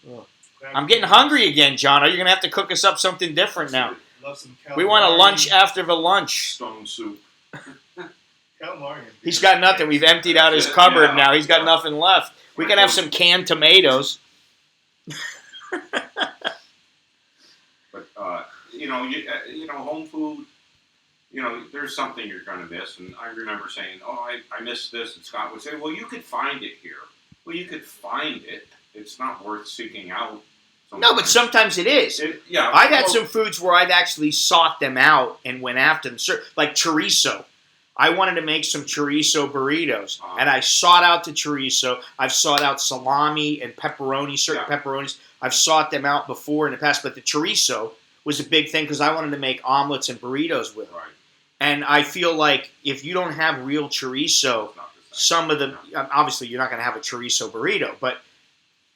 in. Crab I'm getting cakes. hungry again, John. You're gonna have to cook us up something different now. Love some We want a calamari. lunch after the lunch. Stone soup. Calamari and He's beer. got nothing. We've emptied out his cupboard Yeah. now. He's got nothing left. We can have some canned tomatoes. But home food. There's something you're going to miss, and I remember saying, "Oh, I missed this," and Scott would say, "Well, you could find it here." Well, you could find it. It's not worth seeking out. No, but sometimes it is. Yeah, I've had well, some foods where I've actually sought them out and went after them. Like chorizo. I wanted to make some chorizo burritos, and I sought out the chorizo. I've sought out salami and pepperoni, certain pepperonis. I've sought them out before in the past, but the chorizo was a big thing because I wanted to make omelets and burritos with it. Right. And I feel like if you don't have real chorizo, It's not the same. some of the obviously you're not going to have a chorizo burrito, but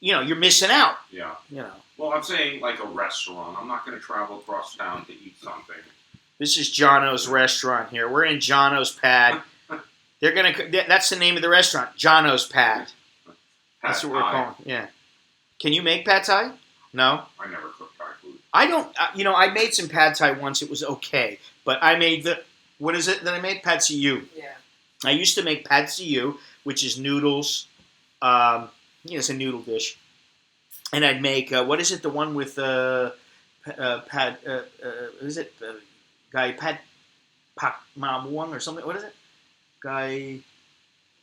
you're missing out. Yeah. You know. Well, I'm saying like a restaurant. I'm not going to travel across town to eat something. This is Johno's restaurant here. We're in Johno's Pad. That's the name of the restaurant, Johno's Pad. That's what we're calling. Yeah. Can you make pad thai? No. I never cooked Thai food. I don't. I made some pad thai once. It was okay, but I made what is it that I made? Pad see ew. Yeah. I used to make pad see ew, which is noodles, it's a noodle dish. And I'd make what is it? The one with Pad? Is it Guy Pad Pak Mamuang or something? What is it? Guy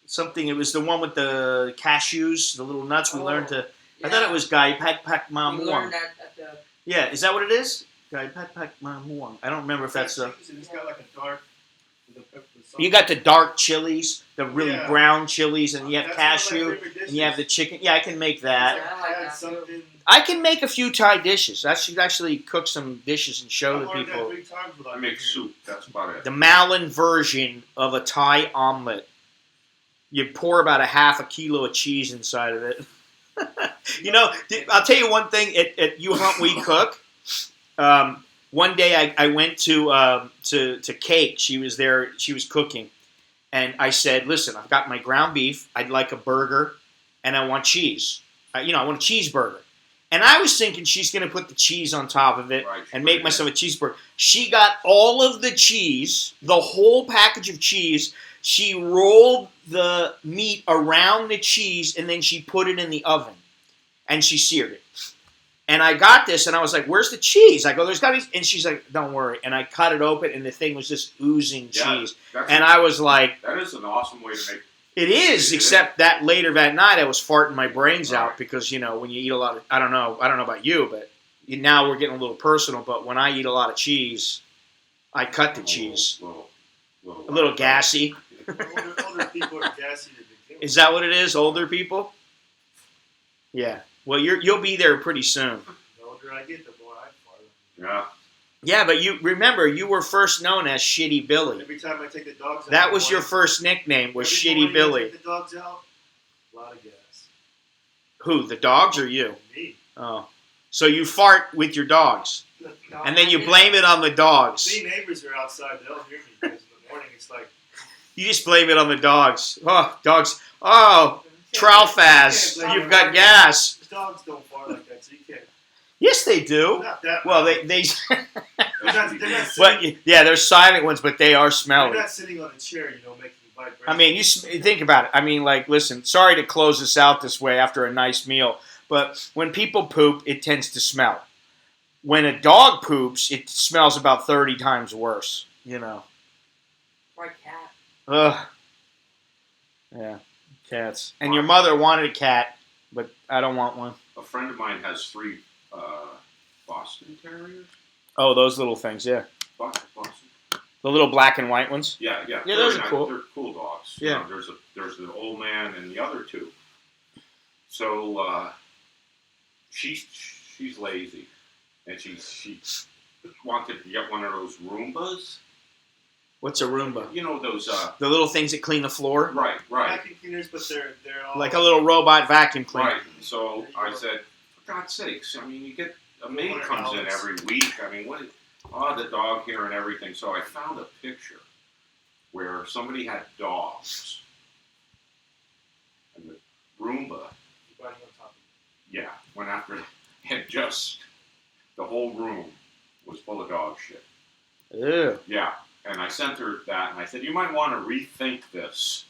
something. It was the one with the cashews, the little nuts. We learned to. I thought it was Guy Pad Pak We Mamuang. learned that at the. Yeah, is that what it is? Guy Pad Pak Mamuang. I don't remember if that's the. It's got like a dark. You got the dark chilies, the really Yeah. brown chilies, and you have That's one of my cashew, favorite dishes. and you have the chicken. Yeah, I can make that. Yeah, I like Add that too. something. I can make a few Thai dishes. I should actually cook some dishes and show the I've learned that people 3 times without I make cooking. soup. That's about it. the Malin version of a Thai omelet. You pour about a half a kilo of cheese inside of it. You know, I'll tell you one thing. At You Hunt We Cook. One day I went to Cake. She was there. She was cooking, and I said, "Listen, I've got my ground beef. I'd like a burger, and I want cheese. I want a cheeseburger." And I was thinking she's going to put the cheese on top of it Right, and make myself a cheeseburger. She got all of the cheese, the whole package of cheese. She rolled the meat around the cheese, and then she put it in the oven, and she seared it. And I got this, and I was like, "Where's the cheese?" I go, "There's got to be," and she's like, "Don't worry." And I cut it open, and the thing was just oozing cheese. And I was like, that is an awesome way to make. "It is," It except that later that night, I was farting my brains out Right. because when you eat a lot of, I don't know about you, but now we're getting a little personal. But when I eat a lot of cheese, I cut the cheese. A little gassy. Older people are gassy to begin with. Is that what it is? Older people? Yeah. Well, you'll be there pretty soon. The older I get, the more I fart. Yeah. Yeah, but you remember you were first known as Shitty Billy. Every time I take the dogs out. That in the was your morning- first nickname, was every Shitty morning I Billy. take the dogs out. A lot of gas. Who, the dogs or you? Me. Oh. So you fart with your dogs. And then you blame it on the dogs. Me neighbors are outside. They'll hear me because in the morning it's like. You just blame it on the dogs. Oh, dogs. Oh, Tralfaz, you've got gas. Dogs don't fart like that, so you can't. Yes, they do. Not that. Well, loud. they They're not sitting, but yeah, they're silent ones, but they are they're smelly. not sitting on a chair, making vibrations. I mean, you think about it. I mean, like, listen, sorry to close this out this way after a nice meal, but when people poop, it tends to smell. When a dog poops, it smells about 30 times worse, Or a cat. Ugh. Yeah, cats. And your mother wanted a cat, but I don't want one. A friend of mine has 3 Boston Terriers. Oh, those little things, yeah. Boston. The little black and white ones. Yeah. Yeah, Very those are nice. cool. They're cool dogs. Yeah. There's the old man and the other 2. So she's lazy, and she wanted to get one of those Roombas. What's a Roomba? You know those. The little things that clean the floor? Right. Vacuum cleaners, but they're all Like a little robot vacuum cleaner. Right. So I said, for God's sakes, I mean, you get a maid comes in every week. I mean, the dog here and everything. So I found a picture where somebody had dogs, and the Roomba, Riding on top of yeah, went after it, and just the whole room was full of dog shit. Ew. Yeah, and I sent her that, and I said, you might want to rethink this,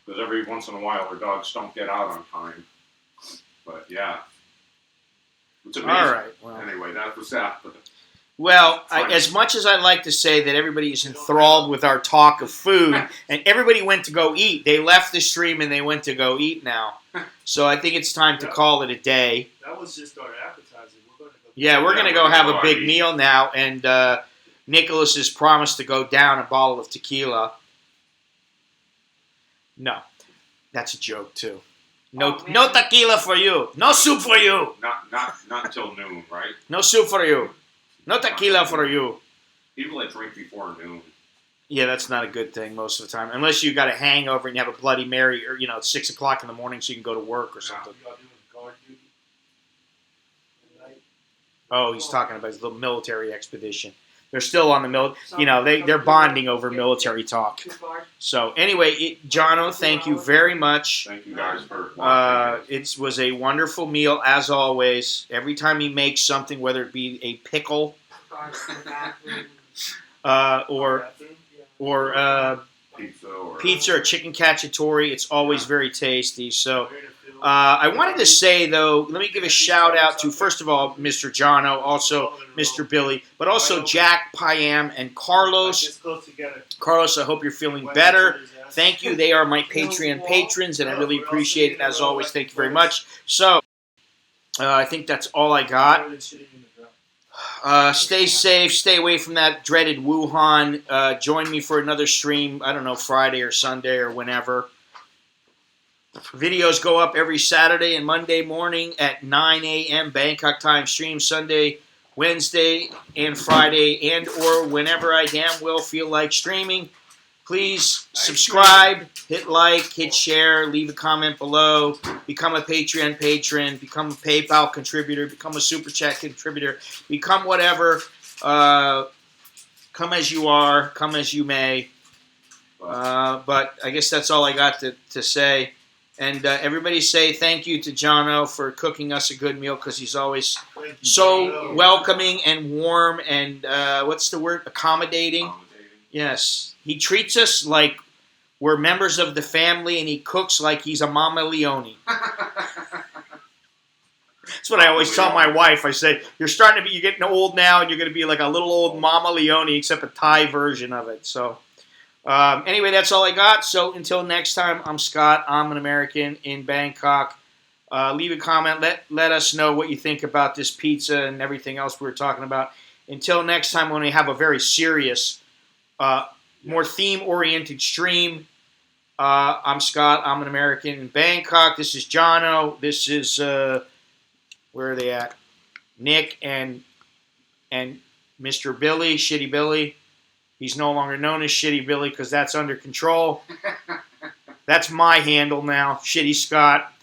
because every once in a while our dogs don't get out on time. But yeah, it's amazing. All right. Well, Anyway, that was that. But as much as I like to say that everybody is enthralled with our talk of food, and everybody went to go eat, they left the stream and they went to go eat now. So I think it's time to call it a day. That was just our appetizer. We're going to go. Yeah, we're going to go have a big meal now, and Nicholas has promised to go down a bottle of tequila. No, that's a joke too. No, Oh, man. no tequila for you. No soup for you. not until noon, right? No soup for you. No tequila for you. People that drink before noon. Yeah, that's not a good thing most of the time, unless you got a hangover and you have a Bloody Mary, or it's 6 o'clock in the morning, so you can go to work or something. Y'all doing guard duty at night? Oh, he's talking about his little military expedition. They're still on the they're bonding over military talk. Too far. So anyway, Johno, thank you very much. Thank you guys for watching. It was a wonderful meal as always. Every time he makes something, whether it be a pickle Guard to the bathroom. or Bathroom? or pizza or chicken cacciatore. It's always very tasty. So I wanted to say, though, let me give a shout out to, first of all, Mr. Johno, also Mr. Billy, but also Jack, Payam, and Carlos. Carlos, I hope you're feeling better. Thank you. They are my Patreon patrons, and I really appreciate it. As always, thank you very much. So I think that's all I got. Stay safe. Stay away from that dreaded Wuhan. Join me for another stream, I don't know, Friday or Sunday or whenever. Videos go up every Saturday and Monday morning at 9 a.m. Bangkok time. Stream Sunday, Wednesday, and Friday, and or whenever I damn well feel like streaming. Please subscribe, hit like, hit share, leave a comment below, become a Patreon patron, become a PayPal contributor, become a Super Chat contributor, become whatever. Come as you are, come as you may. But I guess that's all I got to say. And everybody say thank you to Johno for cooking us a good meal, because he's always so welcoming and warm and, what's the word, accommodating? Yes. He treats us like we're members of the family, and he cooks like he's a Mama Leone. That's what I always tell my wife. I say, you're getting old now, and you're going to be like a little old Mama Leone, except a Thai version of it. So, anyway, that's all I got. So, until next time, I'm Scott. I'm an American in Bangkok. Leave a comment. Let us know what you think about this pizza and everything else we were talking about. Until next time, when we have a very serious, more theme-oriented stream. I'm Scott. I'm an American in Bangkok. This is Johno. This is, where are they at? Nick and Mr. Billy, Shitty Billy. He's no longer known as Shitty Billy because that's under control. That's my handle now, Shitty Scott.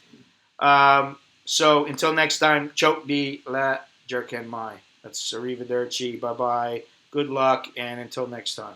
So until next time, choke di la jerken mai. That's arrivederci. Bye-bye. Good luck, and until next time.